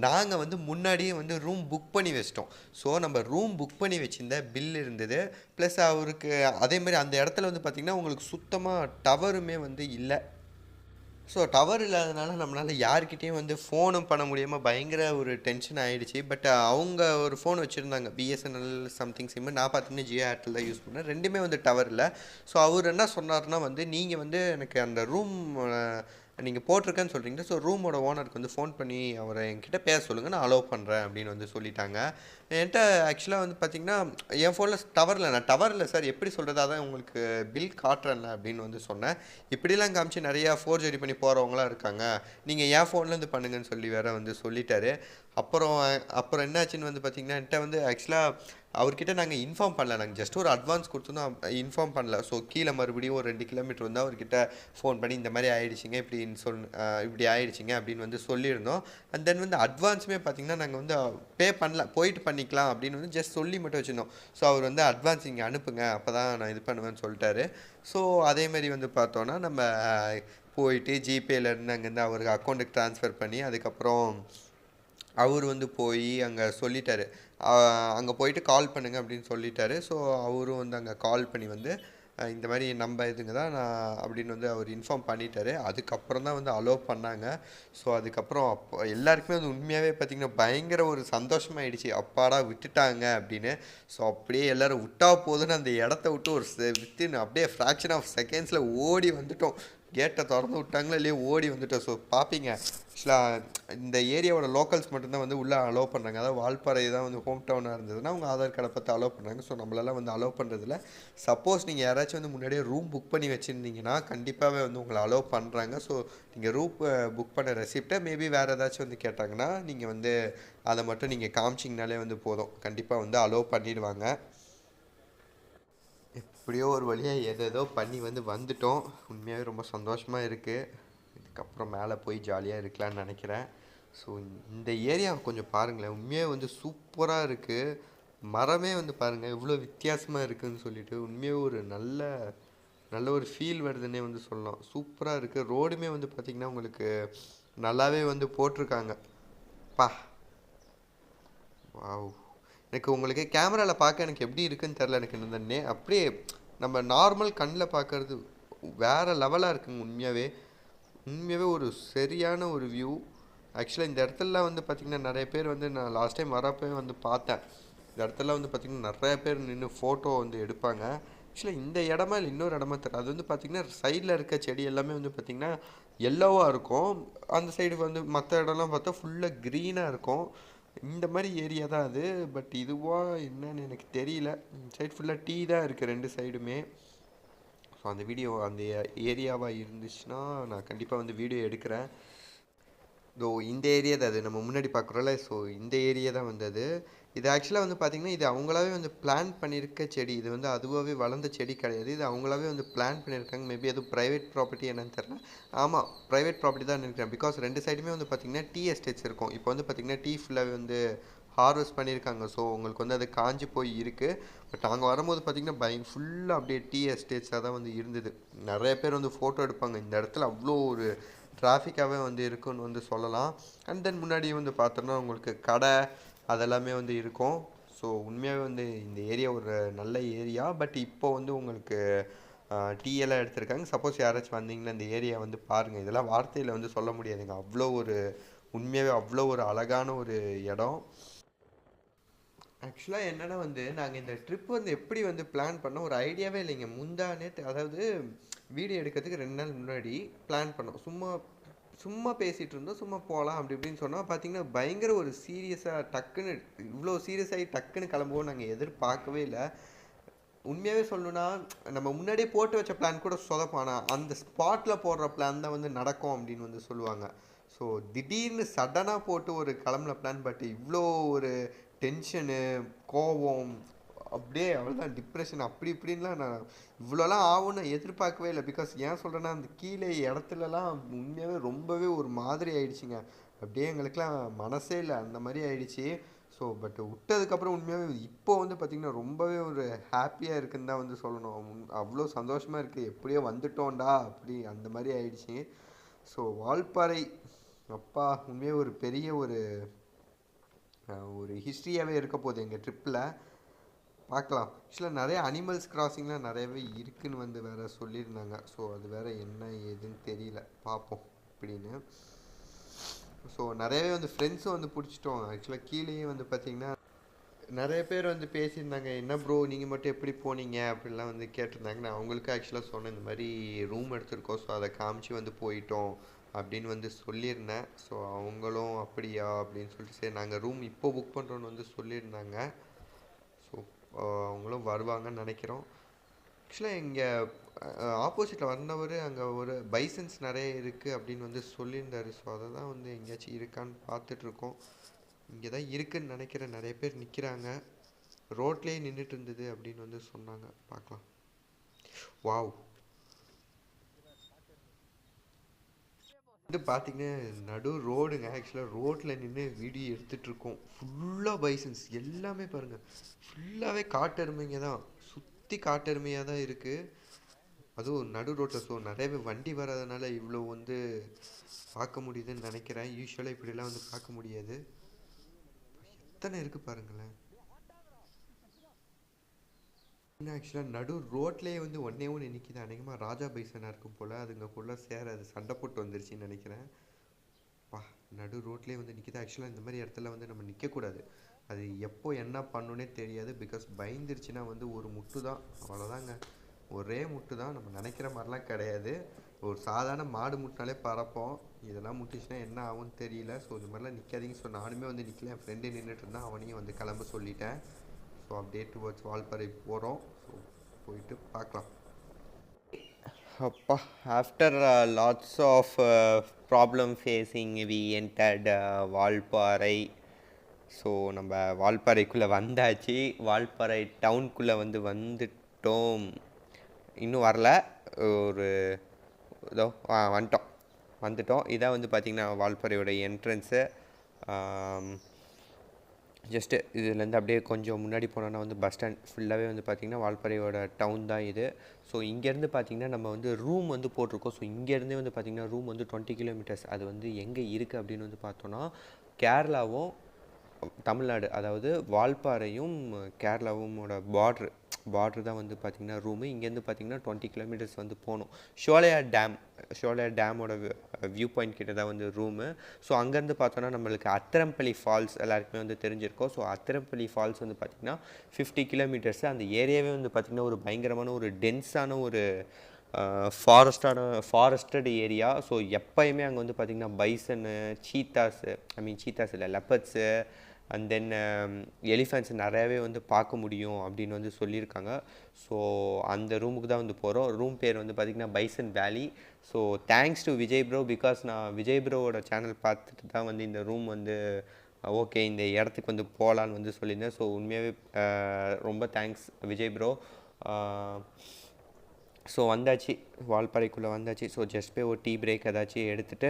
நாங்கள் வந்து முன்னாடியே வந்து ரூம் புக் பண்ணி வச்சிட்டோம். ஸோ நம்ம ரூம் புக் பண்ணி வச்சுருந்த பில் இருந்தது. ப்ளஸ் அவருக்கு அதேமாதிரி அந்த இடத்துல வந்து பார்த்திங்கன்னா உங்களுக்கு சுத்தமாக டவருமே வந்து இல்லை. ஸோ டவர் இல்லாதனால நம்மளால் யார்கிட்டையும் வந்து ஃபோனும் பண்ண முடியாமல் பயங்கர ஒரு டென்ஷன் ஆகிடுச்சு. பட் அவங்க ஒரு ஃபோன் வச்சுருந்தாங்க, பிஎஸ்என்எல் சம்திங் சிம்மு. நான் பார்த்தீங்கன்னா ஜியோ ஏர்டெல் தான் யூஸ் பண்ணேன். ரெண்டுமே வந்து டவர் இல்லை. ஸோ அவர் என்ன சொன்னார்னா வந்து, நீங்கள் வந்து எனக்கு அந்த ரூம் நீங்கள் போட்டிருக்கேன்னு சொல்கிறீங்க, ஸோ ரூமோட ஓனருக்கு வந்து ஃபோன் பண்ணி அவரை என்கிட்ட பேச சொல்லுங்கள், நான் அலோவ் பண்ணுறேன் அப்படின்னு வந்து சொல்லிட்டாங்க. என்கிட்ட ஆக்சுவலாக வந்து பார்த்திங்கன்னா என் ஃபோனில் நான் டவரில் சார் எப்படி சொல்கிறது, அதான் உங்களுக்கு பில் காட்டுறேன்ல அப்படின்னு வந்து சொன்னேன். இப்படிலாம் காமிச்சு நிறையா ஃபோர்ஜரி பண்ணி போகிறவங்களாம் இருக்காங்க, நீங்கள் என் ஃபோன்லேருந்து பண்ணுங்கன்னு சொல்லி வேறு வந்து சொல்லிட்டாரு. அப்புறம் என்னாச்சுன்னு வந்து பார்த்திங்கன்னா என்கிட்ட வந்து ஆக்சுவலாக அவர்கிட்ட நாங்கள் இன்ஃபார்ம் பண்ணல. நாங்கள் ஜஸ்ட் ஒரு அட்வான்ஸ் கொடுத்துருந்தோம், இன்ஃபார்ம் பண்ணல. ஸோ கீழே மறுபடியும் ஒரு 2 கிலோமீட்டர் வந்து அவர்கிட்ட ஃபோன் பண்ணி இந்த மாதிரி ஆயிடுச்சுங்க, இப்படி ஆயிடுச்சுங்க அப்படின்னு வந்து சொல்லியிருந்தோம். அண்ட் தென் வந்து அட்வான்ஸுமே பார்த்தீங்கன்னா நாங்கள் வந்து பே பண்ணல, போயிட்டு பண்ணிக்கலாம் அப்படின்னு வந்து ஜஸ்ட் சொல்லி மட்டும் வச்சுருந்தோம். ஸோ அவர் வந்து அட்வான்ஸ் இங்கே அனுப்புங்க, அப்போ தான் நான் இது பண்ணுவேன்னு சொல்லிட்டாரு. ஸோ அதேமாரி வந்து பார்த்தோன்னா நம்ம போயிட்டு ஜிபேலேருந்து அங்கேருந்து அவருக்கு அக்கௌண்ட்டுக்கு ட்ரான்ஸ்ஃபர் பண்ணி அதுக்கப்புறம் அவர் வந்து போய் அங்கே சொல்லிட்டாரு. அங்கே போயிட்டு கால் பண்ணுங்க அப்படின்னு சொல்லிட்டாரு. ஸோ அவரும் வந்து அங்கே கால் பண்ணி வந்து இந்த மாதிரி நம்ம இதுங்க தான் நான் அப்படின்னு வந்து அவர் இன்ஃபார்ம் பண்ணிட்டாரு. அதுக்கப்புறம் தான் வந்து அலோவ் பண்ணாங்க. ஸோ அதுக்கப்புறம் அப்போ எல்லாருக்குமே வந்து உண்மையாகவே பார்த்திங்கன்னா பயங்கர ஒரு சந்தோஷமாயிடுச்சு, அப்பாடா விட்டுட்டாங்க அப்படின்னு. ஸோ அப்படியே எல்லோரும் விட்டா போதுன்னு அந்த இடத்த விட்டு ஒரு வித்தின் அப்படியே ஃப்ராக்ஷன் ஆஃப் செகண்ட்ஸில் ஓடி வந்துட்டோம். கேட்டை திறந்து விட்டாங்களோ இல்லையோ ஓடி வந்துட்டோம். ஸோ பார்ப்பீங்க, ஆக்சுவலாக இந்த ஏரியாவோட லோக்கல்ஸ் மட்டும்தான் வந்து உள்ளே அலோவ் பண்ணுறாங்க. அதாவது வால்பாறை தான் வந்து ஹோம் டவுனாக இருந்ததுன்னா அவங்க ஆதார் கார்டை பார்த்து அலோவ் பண்ணுறாங்க. ஸோ நம்மளெல்லாம் வந்து அலோவ் பண்ணுறதில்ல. சப்போஸ் நீங்கள் யாராச்சும் வந்து முன்னாடியே ரூம் புக் பண்ணி வச்சுருந்தீங்கன்னா கண்டிப்பாகவே வந்து உங்களை அலோவ் பண்ணுறாங்க. ஸோ நீங்கள் ரூம் புக் பண்ண ரெசிப்டை மேபி வேறு ஏதாச்சும் வந்து கேட்டாங்கன்னா நீங்கள் வந்து அதை மட்டும் நீங்கள் காமிச்சிங்கனாலே வந்து போதும், கண்டிப்பாக வந்து அலோவ் பண்ணிடுவாங்க. எப்படியோ ஒரு வழியாக ஏதேதோ பண்ணி வந்து வந்துட்டோம். உண்மையாகவே ரொம்ப சந்தோஷமாக இருக்குது. இதுக்கப்புறம் மேலே போய் ஜாலியாக இருக்கலான்னு நினைக்கிறேன். ஸோ இந்த ஏரியாவை கொஞ்சம் பாருங்களேன், உண்மையாக வந்து சூப்பராக இருக்குது. மரமே வந்து பாருங்கள் எவ்வளோ வித்தியாசமாக இருக்குதுன்னு சொல்லிட்டு உண்மையாக ஒரு நல்ல நல்ல ஒரு ஃபீல் வருதுன்னே வந்து சொல்லலாம். சூப்பராக இருக்குது. ரோடுமே வந்து பார்த்திங்கன்னா உங்களுக்கு நல்லாவே வந்து போட்டிருக்காங்க. பா வாவ், எனக்கு உங்களுக்கு கேமராவில் பார்க்க எனக்கு எப்படி இருக்குன்னு தெரில. எனக்கு இந்த அப்படியே நம்ம நார்மல் கண்ணில் பார்க்குறது வேறு லெவலாக இருக்குங்க. உண்மையாகவே ஒரு சரியான ஒரு வியூ. ஆக்சுவலாக இந்த இடத்துலலாம் வந்து பார்த்திங்கன்னா நிறைய பேர் வந்து நான் லாஸ்ட் டைம் வரப்போ வந்து பார்த்தேன். இந்த இடத்துல வந்து பார்த்திங்கன்னா நிறைய பேர் நின்று ஃபோட்டோ வந்து எடுப்பாங்க. ஆக்சுவலாக இந்த இடமா இல்லை இன்னொரு இடமா தெரியல. அது வந்து பார்த்திங்கன்னா சைடில் இருக்க செடி எல்லாமே வந்து பார்த்திங்கன்னா எல்லோவாக இருக்கும். அந்த சைடு வந்து மற்ற இடம்லாம் பார்த்தா ஃபுல்லாக க்ரீனாக இருக்கும். இந்த மாதிரி ஏரியா தான் அது. பட் இதுவா என்னன்னு எனக்கு தெரியல. சைடு ஃபுல்லாக டீ தான் இருக்குது 2 சைடுமே. ஸோ அந்த வீடியோ அந்த ஏரியாவாக இருந்துச்சுன்னா நான் கண்டிப்பாக வந்து வீடியோ எடுக்கிறேன். இந்த ஏரியா தான் அது நம்ம முன்னாடி பார்க்குறோம்ல. ஸோ இந்த ஏரியா தான் வந்து அது. இது ஆக்சுவலாக வந்து பார்த்திங்கன்னா இது அவங்களாவே வந்து பிளான் பண்ணியிருக்க செடி. இது வந்து அதுவாகவே வளர்ந்த செடி கிடையாது. இது அவங்களாவே வந்து பிளான் பண்ணியிருக்காங்க. மேபி எதுவும் ப்ரைவேட் ப்ராப்பர்ட்டி என்னன்னு தெரில. ஆமாம், ப்ரைவேட் ப்ராப்பர்ட்டி தான் நினைக்கிறேன். பிகாஸ் 2 சைடுமே வந்து பார்த்திங்கன்னா டீ எஸ்டேட்ஸ் இருக்கும். இப்போ வந்து பார்த்திங்கன்னா டீ ஃபுல்லாகவே வந்து ஹார்வெஸ்ட் பண்ணியிருக்காங்க. ஸோ உங்களுக்கு வந்து அது காஞ்சி போய் இருக்குது. பட் அங்கே வரும்போது பார்த்திங்கன்னா ஃபுல்லாக அப்படியே டீ எஸ்டேட்ஸாக தான் வந்து இருந்தது. நிறைய பேர் வந்து ஃபோட்டோ எடுப்பாங்க. இந்த இடத்துல அவ்வளோ ஒரு டிராஃபிக்காகவே வந்து இருக்குன்னு வந்து சொல்லலாம். அண்ட் தென் முன்னாடி வந்து பார்த்தோன்னா உங்களுக்கு கடை அதெல்லாமே வந்து இருக்கும். ஸோ உண்மையாகவே வந்து இந்த ஏரியா ஒரு நல்ல ஏரியா. பட் இப்போ வந்து உங்களுக்கு டீ எல்லாம் எடுத்திருக்காங்க. சப்போஸ் யாராச்சும் வந்தீங்கன்னா இந்த ஏரியா வந்து பாருங்கள். இதெல்லாம் வார்த்தையில் வந்து சொல்ல முடியாதுங்க. உண்மையாகவே அவ்வளோ ஒரு அழகான ஒரு இடம். ஆக்சுவலாக என்னென்னா வந்து நாங்கள் இந்த ட்ரிப் வந்து எப்படி வந்து பிளான் பண்ணோம் ஒரு ஐடியாவே இல்லைங்க. முந்தா நேற்று அதாவது வீடியோ எடுக்கிறதுக்கு 2 நாள் முன்னாடி பிளான் பண்ணோம். சும்மா பேசிகிட்டு இருந்தோம். சும்மா போகலாம் அப்படி இப்படின்னு சொன்னால் பார்த்தீங்கன்னா பயங்கர ஒரு சீரியஸாக டக்குன்னு இவ்வளோ சீரியஸாகி டக்குன்னு கிளம்புவோம் நாங்கள் எதிர்பார்க்கவே இல்லை. உண்மையாகவே சொல்லணுன்னா நம்ம முன்னாடியே போட்டு வச்ச பிளான் கூட சொதப்பானா அந்த ஸ்பாட்டில் போடுற பிளான் தான் வந்து நடக்கும் அப்படின்னு வந்து சொல்லுவாங்க. ஸோ திடீர்னு சடனாக போட்டு ஒரு கிளம்புன பிளான். பட் இவ்வளோ ஒரு டென்ஷனு, கோவம், அப்படியே அவ்வளோதான் டிப்ரெஷன் அப்படி இப்படின்லாம் நான் இவ்வளோலாம் ஆகும்னு எதிர்பார்க்கவே இல்லை. பிகாஸ் ஏன் சொல்கிறேன்னா அந்த கீழே இடத்துலலாம் உண்மையாகவே ரொம்பவே ஒரு மாதிரி ஆயிடுச்சுங்க. அப்படியே எங்களுக்கெலாம் மனசே இல்லை, அந்த மாதிரி ஆயிடுச்சு. ஸோ பட் விட்டதுக்கப்புறம் உண்மையாகவே இப்போ வந்து பார்த்திங்கன்னா ரொம்பவே ஒரு ஹாப்பியாக இருக்குன்னு தான் வந்து சொல்லணும். அவ்வளோ சந்தோஷமாக இருக்குது, எப்படியோ வந்துட்டோம்டா அப்படி அந்த மாதிரி ஆயிடுச்சு. ஸோ வால்பாறை அப்பா உண்மையாக ஒரு பெரிய ஒரு ஹிஸ்ட்ரியாகவே இருக்க போகுது எங்கள் ட்ரிப்பில். பார்க்கலாம். ஆக்சுவலாக நிறைய அனிமல்ஸ் கிராசிங்லாம் நிறையவே இருக்குதுன்னு வந்து வேறு சொல்லியிருந்தாங்க. ஸோ அது வேறு என்ன ஏதுன்னு தெரியல, பார்ப்போம் அப்படின்னு. ஸோ நிறையவே வந்து ஃப்ரெண்ட்ஸும் வந்து பிடிச்சிட்டோம். ஆக்சுவலாக கீழேயே வந்து பார்த்திங்கன்னா நிறைய பேர் வந்து பேசியிருந்தாங்க, என்ன ப்ரோ நீங்கள் மட்டும் எப்படி போனீங்க அப்படிலாம் வந்து கேட்டிருந்தாங்க. நான் அவங்களுக்கு ஆக்சுவலாக சொன்னேன் இந்த மாதிரி ரூம் எடுத்திருக்கோம், ஸோ அதை காமிச்சு வந்து போயிட்டோம் அப்படின்னு வந்து சொல்லியிருந்தேன். ஸோ அவங்களும் அப்படியா அப்படின்னு சொல்லிட்டு சரி நாங்கள் ரூம் இப்போ புக் பண்ணுறோன்னு வந்து சொல்லியிருந்தாங்க. ஸோ அவங்களும் வருவாங்கன்னு நினைக்கிறோம். ஆக்சுவலாக இங்கே ஆப்போசிட்டில் வந்தவர் அங்கே ஒரு பைசன்ஸ் நிறைய இருக்குது அப்படின்னு வந்து சொல்லியிருந்தார். ஸோ அதை தான் வந்து எங்கேயாச்சும் இருக்கான்னு பார்த்துட்ருக்கோம். இங்கே தான் இருக்குதுன்னு நினைக்கிறேன். நிறைய பேர் நிற்கிறாங்க. ரோட்லேயே நின்றுட்டு இருந்தது அப்படின்னு வந்து சொன்னாங்க. பார்க்கலாம். வாவ், வந்து பார்த்தீங்கன்னா நடு ரோடுங்க. ஆக்சுவலாக ரோட்டில் நின்று வீடியோ எடுத்துகிட்ருக்கோம். ஃபுல்லாக பைசன்ஸ் எல்லாமே பாருங்கள், ஃபுல்லாகவே காட்டெருமைங்க தான், சுற்றி காட்டெருமையாக தான் இருக்குது. அதுவும் நடு ரோட்டில். ஸோ நிறையவே வண்டி வராதனால இவ்வளோ வந்து பார்க்க முடியுதுன்னு நினைக்கிறேன். யூஸ்வலாக இப்படிலாம் வந்து பார்க்க முடியாது. எத்தனை இருக்குது பாருங்களேன். ஆக்சுவலாக நடு ரோட்லேயே வந்து ஒன்றே ஒன்று நிற்கிது. அநேகமாக ராஜா பைசனாக இருக்கும் போல். அதுங்கக்குள்ளே அது சண்டை போட்டு வந்துருச்சுன்னு நினைக்கிறேன். பா, நடு ரோட்லேயே வந்து நிற்கிது. ஆக்சுவலாக இந்த மாதிரி இடத்துல வந்து நம்ம நிற்கக்கூடாது. அது எப்போ என்ன பண்ணுன்னே தெரியாது. பிகாஸ் பயந்துருச்சுன்னா வந்து ஒரு முட்டு தான், அவ்வளோதாங்க. ஒரே முட்டு தான். நம்ம நினைக்கிற மாதிரிலாம் கிடையாது. ஒரு சாதாரண மாடு முட்டினாலே பறப்போம். இதெல்லாம் முட்டிச்சுன்னா என்ன ஆகும்னு தெரியல. ஸோ இது மாதிரிலாம் நிற்காதீங்க. ஸோ நானுமே வந்து நிற்கல. என் ஃப்ரெண்டு நின்றுட்டு இருந்தான், அவனையும் வந்து கிளம்ப சொல்லிட்டேன். ஸோ அப்படியே டுவர்ட்ஸ் வால்பாறை போகிறோம். ஸோ போயிட்டு பார்க்கலாம். அப்பா, after lots of problem facing we entered Valparai. So நம்ம வால்பாறைக்குள்ளே வந்தாச்சு. வால்பாறை டவுனுக்குள்ளே வந்து வந்துட்டோம். இன்னும் வரல, ஒரு இதோ வந்துட்டோம். இதான் வந்து பார்த்திங்கன்னா வால்பாறையோட என்ட்ரன்ஸு. ஜஸ்ட்டு இதுலேருந்து அப்படியே கொஞ்சம் முன்னாடி போனோன்னா வந்து பஸ் ஸ்டாண்ட். ஃபுல்லாகவே வந்து பார்த்திங்கன்னா வால்பாறையோட டவுன் தான் இது. ஸோ இங்கேருந்து பார்த்திங்கன்னா நம்ம வந்து ரூம் வந்து போட்டிருக்கோம். ஸோ இங்கேருந்தே வந்து பார்த்திங்கன்னா ரூம் வந்து 20 கிலோமீட்டர்ஸ். அது வந்து எங்கே இருக்குது அப்படின்னு வந்து பார்த்தோன்னா கேரளாவும் தமிழ்நாடு, அதாவது வால்பாறையும் கேரளாவுமோட பார்ட்ரு தான் வந்து பார்த்திங்கன்னா ரூமு. இங்கேருந்து பார்த்திங்கன்னா 20 கிலோமீட்டர்ஸ் வந்து போகணும். ஷோலையார் டேமோட வியூ பாயிண்ட் கிட்ட தான் வந்து ரூமு. ஸோ அங்கேருந்து பார்த்தோன்னா நம்மளுக்கு அத்திரம்பள்ளி ஃபால்ஸ் எல்லாருக்குமே வந்து தெரிஞ்சிருக்கோம். ஸோ அத்திரம்பள்ளி ஃபால்ஸ் வந்து பார்த்திங்கன்னா 50 கிலோமீட்டர்ஸு. அந்த ஏரியாவே வந்து பார்த்திங்கன்னா ஒரு பயங்கரமான ஒரு டென்ஸான ஒரு ஃபாரஸ்டட் ஏரியா. ஸோ எப்போயுமே அங்கே வந்து பார்த்திங்கன்னா பைசனு, சீத்தாஸ் இல்லை, லெப்பர்ட்ஸு அண்ட் தென் எலிஃபென்ட்ஸ் நிறையாவே வந்து பார்க்க முடியும் அப்படின்னு வந்து சொல்லியிருக்காங்க. ஸோ அந்த ரூமுக்கு தான் வந்து போகிறோம். ரூம் பேர் வந்து பார்த்திங்கன்னா பைசன் வேலி. So thanks to Vijay bro. Because நான் விஜய் ப்ரோவோட சேனல் பார்த்துட்டு தான் வந்து இந்த ரூம் வந்து ஓகே இந்த இடத்துக்கு வந்து போகலான்னு வந்து சொல்லியிருந்தேன். ஸோ உண்மையாகவே ரொம்ப தேங்க்ஸ் விஜய் ப்ரோ. ஸோ வந்தாச்சு, வால்பாறைக்குள்ளே வந்தாச்சு. ஸோ ஜஸ்ட் போய் ஒரு டீ பிரேக் ஏதாச்சும் எடுத்துகிட்டு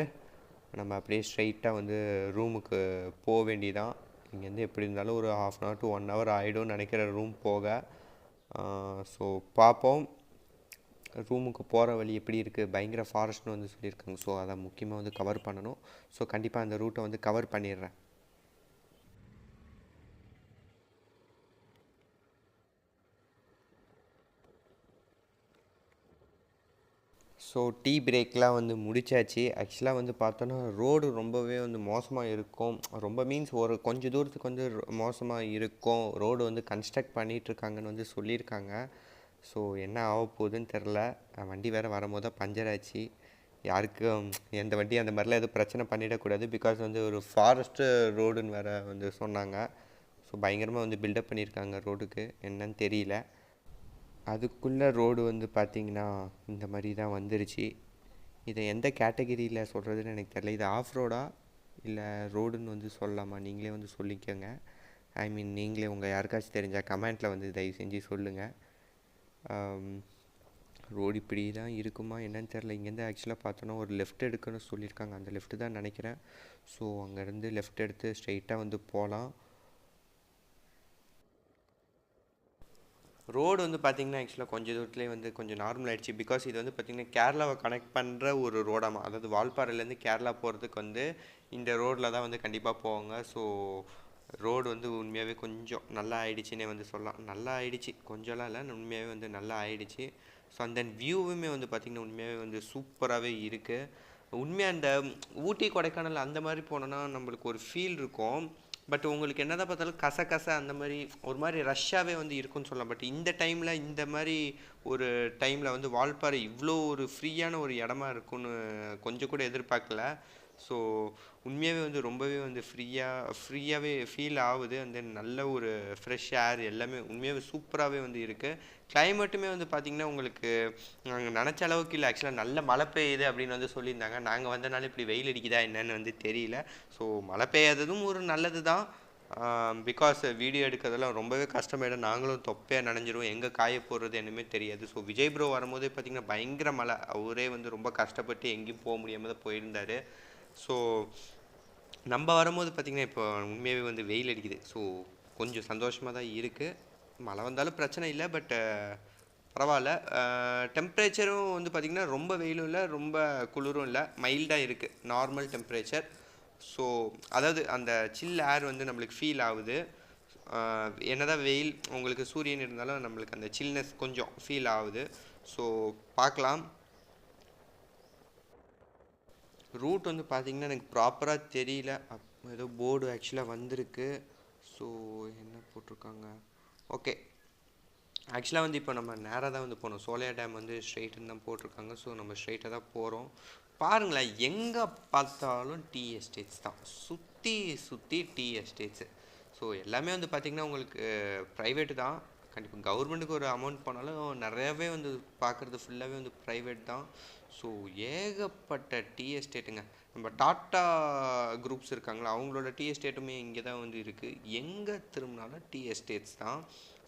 நம்ம அப்படியே ஸ்ட்ரைட்டாக வந்து ரூமுக்கு போக வேண்டியதான். இங்கேருந்து எப்படி இருந்தாலும் ஒரு 1/2 hour to 1 hour ஆகிடும்னு நினைக்கிற ரூம் போக. ஸோ பார்ப்போம். ரூமுக்கு போகிற வழி எப்படி இருக்குது, பயங்கர ஃபாரஸ்ட்னு வந்து சொல்லியிருக்காங்க. ஸோ அதை முக்கியமாக வந்து கவர் பண்ணணும். ஸோ கண்டிப்பாக அந்த ரூட்டை வந்து கவர் பண்ணிடுறேன். ஸோ டீ பிரேக்லாம் வந்து முடிச்சாச்சு. ஆக்சுவலாக வந்து பார்த்தோன்னா ரோடு ரொம்பவே வந்து மோசமாக இருக்கும். ரொம்ப மீன்ஸ் ஒரு கொஞ்சம் தூரத்துக்கு வந்து மோசமாக இருக்கும். ரோடு வந்து கன்ஸ்ட்ரக்ட் பண்ணிகிட்ருக்காங்கன்னு வந்து சொல்லியிருக்காங்க. ஸோ என்ன ஆக போகுதுன்னு தெரில. வண்டி வேறு வரும்போது தான் பஞ்சர் ஆச்சு. யாருக்கும் எந்த வண்டி அந்த மாதிரிலாம் எதுவும் பிரச்சனை பண்ணிடக்கூடாது. பிகாஸ் வந்து ஒரு ஃபாரஸ்ட்டு ரோடுன்னு வேறு வந்து சொன்னாங்க. ஸோ பயங்கரமாக வந்து பில்டப் பண்ணியிருக்காங்க ரோடுக்கு, என்னன்னு தெரியல. அதுக்குள்ளே ரோடு வந்து பார்த்திங்கன்னா இந்த மாதிரி தான் வந்துருச்சு. இதை எந்த கேட்டகிரியில் சொல்கிறதுன்னு எனக்கு தெரியல. இது ஆஃப் ரோடா இல்லை ரோடுன்னு வந்து சொல்லலாமா, நீங்களே வந்து சொல்லிக்கோங்க. ஐ மீன் நீங்களே உங்கள் யாருக்காச்சும் தெரிஞ்சால் கமெண்ட்டில் வந்து தயவு செஞ்சு சொல்லுங்கள். ரோடு இப்படி தான் இருக்குமா என்னன்னு தெரில. இங்கேருந்து ஆக்சுவலாக பார்த்தோன்னா ஒரு லெஃப்ட் எடுக்கணும்னு சொல்லியிருக்காங்க. அந்த லெஃப்ட்டு தான் நினைக்கிறேன். ஸோ அங்கேருந்து லெஃப்ட் எடுத்து ஸ்ட்ரெயிட்டாக வந்து போகலாம். ரோடு வந்து பார்த்திங்கன்னா ஆக்சுவலாக கொஞ்சம் தூரத்துலேயே வந்து கொஞ்சம் நார்மல் ஆகிடுச்சு. பிகாஸ் இது வந்து பார்த்திங்கன்னா கேரளாவை கனெக்ட் பண்ணுற ஒரு ரோடாமா. அதாவது வால்பாறையிலேருந்து கேரளா போகிறதுக்கு வந்து இந்த ரோடில் தான் வந்து கண்டிப்பாக போவாங்க. ஸோ ரோடு வந்து உண்மையாகவே கொஞ்சம் நல்லா ஆயிடுச்சுன்னே வந்து சொல்லலாம். நல்லா ஆயிடுச்சு, கொஞ்சம்லாம் இல்லை, உண்மையாகவே வந்து நல்லா ஆயிடுச்சு. ஸோ அந்த வியூவுமே வந்து பார்த்திங்கன்னா உண்மையாகவே வந்து சூப்பராகவே இருக்குது. உண்மையாக அந்த ஊட்டி கொடைக்கானல் அந்த மாதிரி போனோன்னா நம்மளுக்கு ஒரு ஃபீல் இருக்கும். பட் உங்களுக்கு என்ன தான் பார்த்தாலும் கச அந்த மாதிரி ஒரு மாதிரி ரஷ்ஷாகவே வந்து இருக்குன்னு சொல்லலாம். பட் இந்த டைமில் இந்த மாதிரி ஒரு டைமில் வந்து வால்பாறை இவ்வளோ ஒரு ஃப்ரீயான ஒரு இடமா இருக்குன்னு கொஞ்சம் கூட எதிர்பார்க்கல. ஸோ உண்மையாகவே வந்து ரொம்பவே வந்து ஃப்ரீயாகவே ஃபீல் ஆகுது. அண்ட் தென் நல்ல ஒரு ஃப்ரெஷ் ஏர் எல்லாமே உண்மையாகவே சூப்பராகவே வந்து இருக்குது. கிளைமேட்டுமே வந்து பார்த்திங்கன்னா உங்களுக்கு நாங்கள் நினச்ச அளவுக்கு இல்லை. ஆக்சுவலாக நல்ல மழை பெய்யுது அப்படின்னு வந்து சொல்லியிருந்தாங்க. நாங்கள் வந்தனால இப்படி வெயில் அடிக்குதா என்னன்னு வந்து தெரியல. ஸோ மழை பெய்யாததும் ஒரு நல்லது தான். பிகாஸ் வீடியோ எடுக்கிறதெல்லாம் ரொம்பவே கஷ்டமாயிடும். நாங்களும் தொப்பையாக நனைஞ்சிரும், எங்கே காய போடுறது என்னமே தெரியாது. ஸோ விஜய் ப்ரோ வரும்போதே பார்த்திங்கன்னா பயங்கர மழை. அவரே வந்து ரொம்ப கஷ்டப்பட்டு எங்கேயும் போக முடியாமல் தான் போயிருந்தார். ஸோ நம்ம வரும்போது பார்த்திங்கன்னா இப்போ உண்மையாகவே வந்து வெயில் அடிக்குது. ஸோ கொஞ்சம் சந்தோஷமாக தான் இருக்குது. மழை வந்தாலும் பிரச்சனை இல்லை, பட் பரவாயில்ல. டெம்ப்ரேச்சரும் வந்து பார்த்திங்கன்னா ரொம்ப வெயிலும் இல்லை, ரொம்ப குளிரும் இல்லை, மைல்டாக இருக்குது, நார்மல் டெம்ப்ரேச்சர். ஸோ அதாவது அந்த சில் ஏர் வந்து நம்மளுக்கு ஃபீல் ஆகுது. என்னதான் வெயில் உங்களுக்கு சூரியன் இருந்தாலும் நம்மளுக்கு அந்த சில்னஸ் கொஞ்சம் ஃபீல் ஆகுது. ஸோ பார்க்கலாம். ரூட் வந்து பார்த்திங்கன்னா எனக்கு ப்ராப்பராக தெரியல. ஏதோ போர்டு ஆக்சுவலாக வந்திருக்கு. ஸோ என்ன போட்டிருக்காங்க, ஓகே. ஆக்சுவலாக வந்து இப்போ நம்ம நேராக தான் வந்து போகணும். சோலையா டேம் வந்து ஸ்ட்ரெயிட்டுன்னு தான் போட்டிருக்காங்க. ஸோ நம்ம ஸ்ட்ரெயிட்டாக தான் போகிறோம். பாருங்களேன், எங்கே பார்த்தாலும் டீ எஸ்டேட்ஸ் தான், சுற்றி சுற்றி டீ எஸ்டேட்ஸு. ஸோ எல்லாமே வந்து பார்த்திங்கன்னா உங்களுக்கு ப்ரைவேட்டு தான். கண்டிப்பாக கவர்மெண்ட்டுக்கு ஒரு அமௌண்ட் போனாலும் நிறையாவே வந்து பார்க்குறது ஃபுல்லாகவே வந்து ப்ரைவேட் தான். ஸோ ஏகப்பட்ட டீ எஸ்டேட்டுங்க. நம்ம டாட்டா குரூப்ஸ் இருக்காங்களா, அவங்களோட டீ எஸ்டேட்டுமே இங்கே தான் வந்து இருக்குது. எங்கே திரும்பினாலும் டீ எஸ்டேட்ஸ் தான்.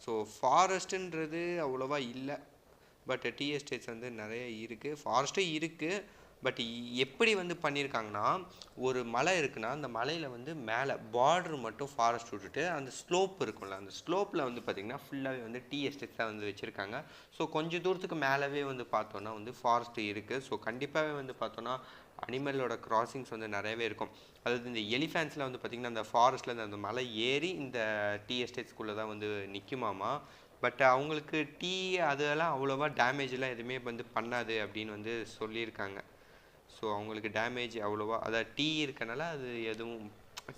ஸோ ஃபாரஸ்ட்டுன்றது அவ்வளோவா இல்லை, பட் டீ எஸ்டேட்ஸ் வந்து நிறைய இருக்குது. ஃபாரஸ்ட்டும் இருக்குது, பட் எப்படி வந்து பண்ணியிருக்காங்கன்னா, ஒரு மலை இருக்குன்னா அந்த மலையில் வந்து மேலே பார்டர் மட்டும் ஃபாரஸ்ட் விட்டுட்டு அந்த ஸ்லோப் இருக்கும்ல, அந்த ஸ்லோப்பில் வந்து பார்த்திங்கன்னா ஃபுல்லாகவே வந்து டீ எஸ்டேட்ஸ் தான் வந்து வச்சுருக்காங்க. ஸோ கொஞ்சம் தூரத்துக்கு மேலவே வந்து பார்த்தோன்னா வந்து ஃபாரஸ்ட் இருக்குது. ஸோ கண்டிப்பாகவே வந்து பார்த்தோன்னா அனிமலோட கிராசிங்ஸ் வந்து நிறையவே இருக்கும். அதாவது இந்த எலிஃபேண்ட்ஸ்லாம் வந்து பார்த்திங்கன்னா அந்த ஃபாரஸ்ட்டில் அந்த மலை ஏறி இந்த டீ எஸ்டேட்ஸ்குள்ளே தான் வந்து நிற்குமாமா. பட் அவங்களுக்கு டீ அதெல்லாம் அவ்வளோவா டேமேஜெலாம் எதுவுமே வந்து பண்ணாது அப்படின்னு வந்து சொல்லியிருக்காங்க. ஸோ அவங்களுக்கு டேமேஜ் அவ்வளோவா, அதாவது டீ இருக்கனால அது எதுவும்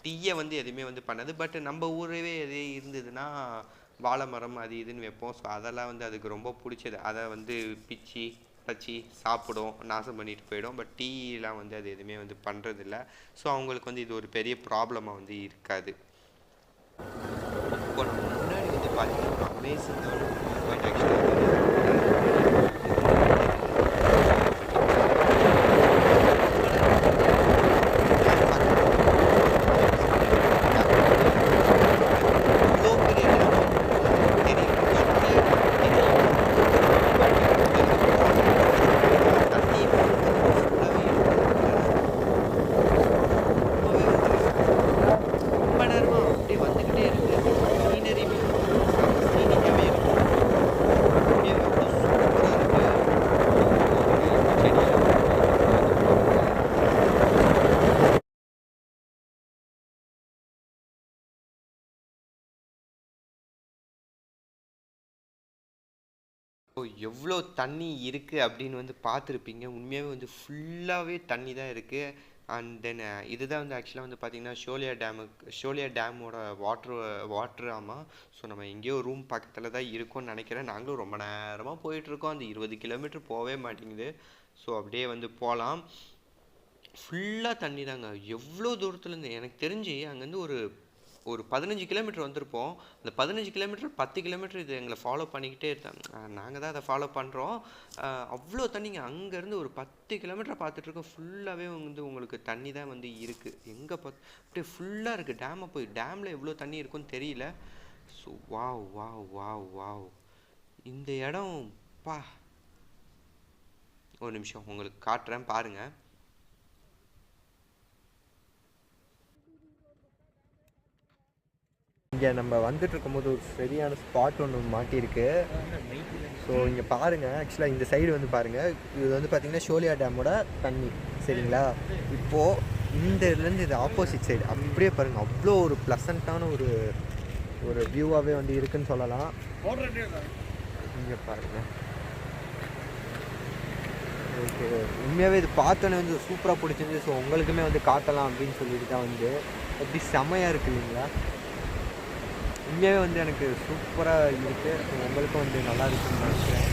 டீயை வந்து எதுவுமே வந்து பண்ணாது. பட் நம்ம ஊரவே எது இருந்ததுன்னா வாழை மரம் அது இதுன்னு வைப்போம். ஸோ அதெல்லாம் வந்து அதுக்கு ரொம்ப பிடிச்சது. அதை வந்து பிச்சு பச்சி சாப்பிடும், நாசம் பண்ணிட்டு போயிடும். பட் டீலாம் வந்து அது எதுவுமே வந்து பண்ணுறதில்ல. ஸோ அவங்களுக்கு வந்து இது ஒரு பெரிய ப்ராப்ளமாக வந்து இருக்காது. இப்போ நம்ம முன்னாடி வந்து பார்த்தீங்கன்னா அமேசிங்கான பாயிண்ட் ஆக்சுவலாக எவ்வளோ தண்ணி இருக்குது அப்படின்னு வந்து பார்த்துருப்பீங்க. உண்மையாகவே வந்து ஃபுல்லாகவே தண்ணி தான் இருக்குது. அண்ட் தென் இதுதான் வந்து ஆக்சுவலாக வந்து பார்த்திங்கன்னா ஷோலியா டேமோட வாட்ரு ஆமாம். ஸோ நம்ம எங்கேயோ ரூம் பக்கத்தில் தான் இருக்கோம்னு நினைக்கிறேன். நாங்களும் ரொம்ப நேரமாக போயிட்டுருக்கோம். அந்த 20 கிலோமீட்டர் போகவே மாட்டேங்குது. ஸோ அப்படியே வந்து போகலாம். ஃபுல்லாக தண்ணி தாங்க. எவ்வளோ தூரத்துலேருந்து எனக்கு தெரிஞ்சு அங்கேருந்து ஒரு 15 கிலோமீட்டர் வந்திருப்போம். அந்த 15 கிலோமீட்டர் 10 கிலோமீட்டர் இது எங்களை ஃபாலோ பண்ணிக்கிட்டே இருந்தோம். நாங்கள் தான் அதை ஃபாலோ பண்ணுறோம். அவ்வளோ தண்ணிங்க. அங்கேருந்து ஒரு 10 கிலோமீட்டர் பார்த்துட்ருக்கோம். ஃபுல்லாகவே வந்து உங்களுக்கு தண்ணி தான் வந்து இருக்குது. எங்கே அப்படியே ஃபுல்லாக இருக்குது. டேமில் எவ்வளோ தண்ணி இருக்குன்னு தெரியல. So wow wow wow wow, இந்த இடம் பா, ஒரு நிமிஷம் உங்களுக்கு காட்டுறேன் பாருங்கள். இங்கே நம்ம வந்துட்டு இருக்கும்போது ஒரு சரியான ஸ்பாட் ஒன்று மாட்டியிருக்கு. ஸோ இங்கே பாருங்கள், ஆக்சுவலாக இந்த சைடு வந்து பாருங்கள், இது வந்து பார்த்திங்கன்னா ஷோலியா டேமோட தண்ணி, சரிங்களா? இப்போது இந்த இதுலேருந்து இது ஆப்போசிட் சைடு அப்படியே பாருங்கள், அவ்வளோ ஒரு ப்ளசண்ட்டான ஒரு வியூவாகவே வந்து இருக்குதுன்னு சொல்லலாம். இங்கே பாருங்கள். ஓகே, உண்மையாகவே இது பார்த்தோன்னே வந்து சூப்பராக பிடிச்சிருந்து. ஸோ உங்களுக்குமே வந்து காட்டலாம் அப்படின்னு சொல்லிட்டு தான் வந்து எப்படி செம்மையாக இருக்குது இல்லைங்களா? உண்மையாகவே வந்து எனக்கு சூப்பராக இருக்குது. உங்களுக்கும் வந்து நல்லா இருக்குன்னு நினைக்கிறேன்.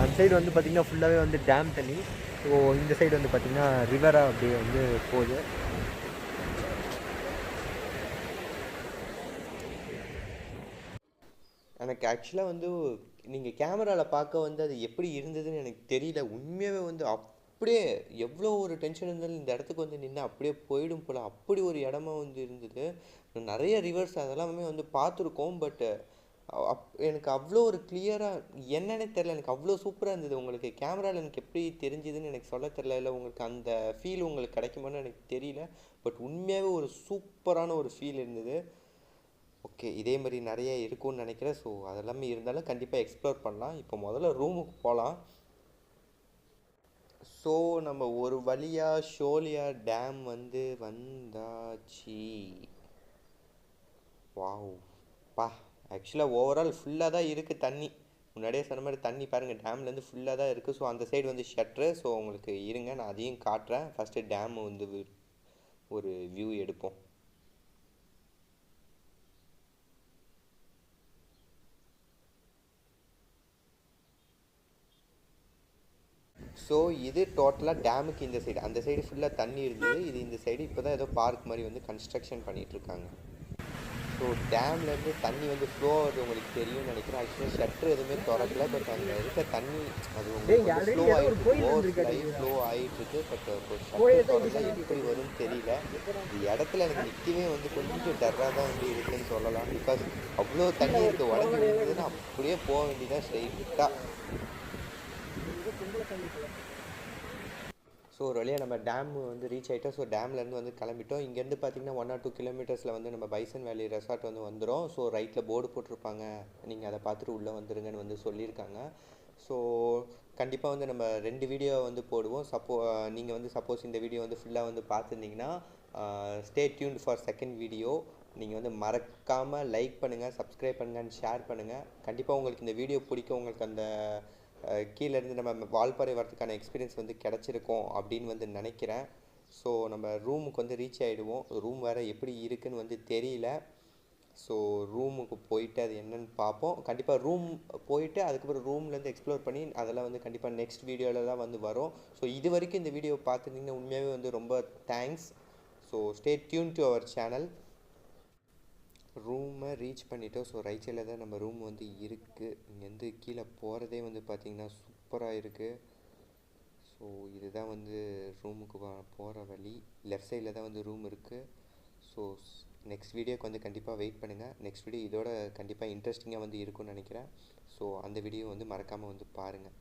அந்த சைடு வந்து பார்த்திங்கன்னா ஃபுல்லாகவே வந்து டேம் தண்ணி. ஸோ இந்த சைடு வந்து பார்த்திங்கன்னா ரிவராக அப்படியே வந்து போகுது. எனக்கு ஆக்சுவலாக வந்து நீங்கள் கேமராவில் பார்க்க வந்து அது எப்படி இருந்ததுன்னு எனக்கு தெரியல. உண்மையாகவே வந்து அப்படியே எவ்வளோ ஒரு டென்ஷன் இருந்தாலும் இந்த இடத்துக்கு வந்து நின்று அப்படியே போயிடும் போல் அப்படி ஒரு இடமா வந்து இருந்தது. நிறைய ரிவர்ஸ் அதெல்லாமே வந்து பார்த்துருக்கோம். பட் எனக்கு அவ்வளோ ஒரு கிளியராக என்னன்னே தெரில, எனக்கு அவ்வளோ சூப்பராக இருந்தது. உங்களுக்கு கேமராவில் எனக்கு எப்படி தெரிஞ்சுதுன்னு எனக்கு சொல்ல தெரில, இல்லை உங்களுக்கு அந்த ஃபீல் உங்களுக்கு கிடைக்குமான்னு எனக்கு தெரியல. பட் உண்மையாகவே ஒரு சூப்பரான ஒரு ஃபீல் இருந்தது. ஓகே, இதே மாதிரி நிறைய இருக்கும்னு நினைக்கிறேன். ஸோ அதெல்லாமே இருந்தாலும் கண்டிப்பாக எக்ஸ்ப்ளோர் பண்ணலாம். இப்போ முதல்ல ரூமுக்கு போகலாம். ஸோ நம்ம ஒரு வழியாக ஷோலியா டேம் வந்து வந்தாச்சு. வாவ் பா, ஆக்சுவலாக ஓவரால் ஃபுல்லாக தான் இருக்குது தண்ணி. முன்னாடியே சொன்ன மாதிரி தண்ணி பாருங்கள் டேம்லேருந்து ஃபுல்லாக தான் இருக்குது. ஸோ அந்த சைடு வந்து ஷட்ரு. ஸோ உங்களுக்கு இருங்க, நான் அதையும் காட்டுறேன். ஃபஸ்ட்டு டேம் வந்து ஒரு வியூ எடுப்போம். ஸோ இது டோட்டலாக டேமுக்கு இந்த சைடு, அந்த சைடு ஃபுல்லாக தண்ணி இருந்தது. இது இந்த சைடு இப்போ தான் ஏதோ பார்க் மாதிரி வந்து கன்ஸ்ட்ரக்ஷன் பண்ணிகிட்ருக்காங்க. ஸோ டேம்லேருந்து தண்ணி வந்து ஃப்ளோ ஆகுது, உங்களுக்கு தெரியும்னு நினைக்கிறேன். ஆக்சுவலாக ஷட்டர் எதுவுமே திறக்கல. பட் அங்கே இருக்க தண்ணி அது உங்களுக்கு ஃப்ளோ ஆகிட்டு ஃப்ளோ ஆகிட்டுருக்கு. பட் இப்போ ஷட்டர் திறந்தா எப்படி வரும்னு தெரியல. இந்த இடத்துல எனக்கு நிற்கவே வந்து கொஞ்சம் டர்ராக தான் வந்து இருக்குதுன்னு சொல்லலாம். பிகாஸ் அவ்வளோ தண்ணி இருக்குது. உடஞ்சி விழுந்ததுன்னா அப்படியே போக வேண்டியதான் ஸ்ட்ரெயிட்டாக. ஸோ ஒரு வழியாக நம்ம டேம் வந்து ரீச் ஆகிட்டோம். ஸோ டேம்லேருந்து வந்து கிளம்பிட்டோம். இங்கேருந்து பார்த்திங்கன்னா 1 or 2 கிலோமீட்டர்ஸில் வந்து நம்ம பைசன் வேலி ரெசார்ட் வந்து வந்துடும். ஸோ ரைட்டில் போர்டு போட்டிருப்பாங்க, நீங்கள் அதை பார்த்துட்டு உள்ளே வந்துடுங்கன்னு வந்து சொல்லியிருக்காங்க. ஸோ கண்டிப்பாக வந்து நம்ம 2 வீடியோ வந்து போடுவோம். நீங்கள் வந்து சப்போஸ் இந்த வீடியோ வந்து ஃபுல்லாக வந்து பார்த்துருந்தீங்கன்னா stay tuned for second video. நீங்கள் வந்து மறக்காமல் லைக் பண்ணுங்கள், சப்ஸ்கிரைப் பண்ணுங்கள் அண்ட் ஷேர் பண்ணுங்கள். கண்டிப்பாக உங்களுக்கு இந்த வீடியோ பிடிக்கும். உங்களுக்கு அந்த கீழேருந்து நம்ம வால்பாறை வரதுக்கான எக்ஸ்பீரியன்ஸ் வந்து கிடச்சிருக்கோம் அப்படின்னு வந்து நினைக்கிறேன். ஸோ நம்ம ரூமுக்கு வந்து ரீச் ஆகிடுவோம். ரூம் வேறு எப்படி இருக்குதுன்னு வந்து தெரியல. ஸோ ரூமுக்கு போயிட்டு அது என்னென்னு பார்ப்போம். கண்டிப்பாக ரூம் போயிட்டு அதுக்கப்புறம் ரூம்லேருந்து எக்ஸ்ப்ளோர் பண்ணி அதெல்லாம் வந்து கண்டிப்பாக நெக்ஸ்ட் வீடியோவில் தான் வந்து வரும். ஸோ இது வரைக்கும் இந்த வீடியோ பார்த்துருந்தீங்கன்னா உண்மையாகவே வந்து ரொம்ப thanks. So stay tuned to our channel. ரூமை ரீச் பண்ணிட்டோம். ஸோ ரைட் சைடில் தான் நம்ம ரூம் வந்து இருக்குது. இங்கேருந்து கீழே போகிறதே வந்து பார்த்திங்கன்னா சூப்பராக இருக்குது. ஸோ இதுதான் வந்து ரூமுக்கு போகிற வழி. லெஃப்ட் சைடில் தான் வந்து ரூம் இருக்குது. ஸோ நெக்ஸ்ட் வீடியோக்கு வந்து கண்டிப்பாக வெயிட் பண்ணுங்கள். நெக்ஸ்ட் வீடியோ இதோட கண்டிப்பாக இன்ட்ரெஸ்டிங்காக வந்து இருக்கும்னு நினைக்கிறேன். ஸோ அந்த வீடியோ வந்து மறக்காமல் வந்து பாருங்கள்.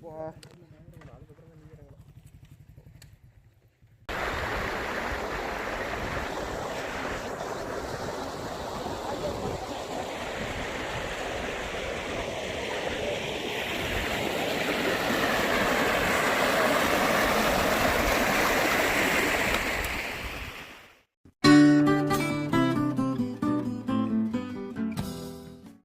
Bye.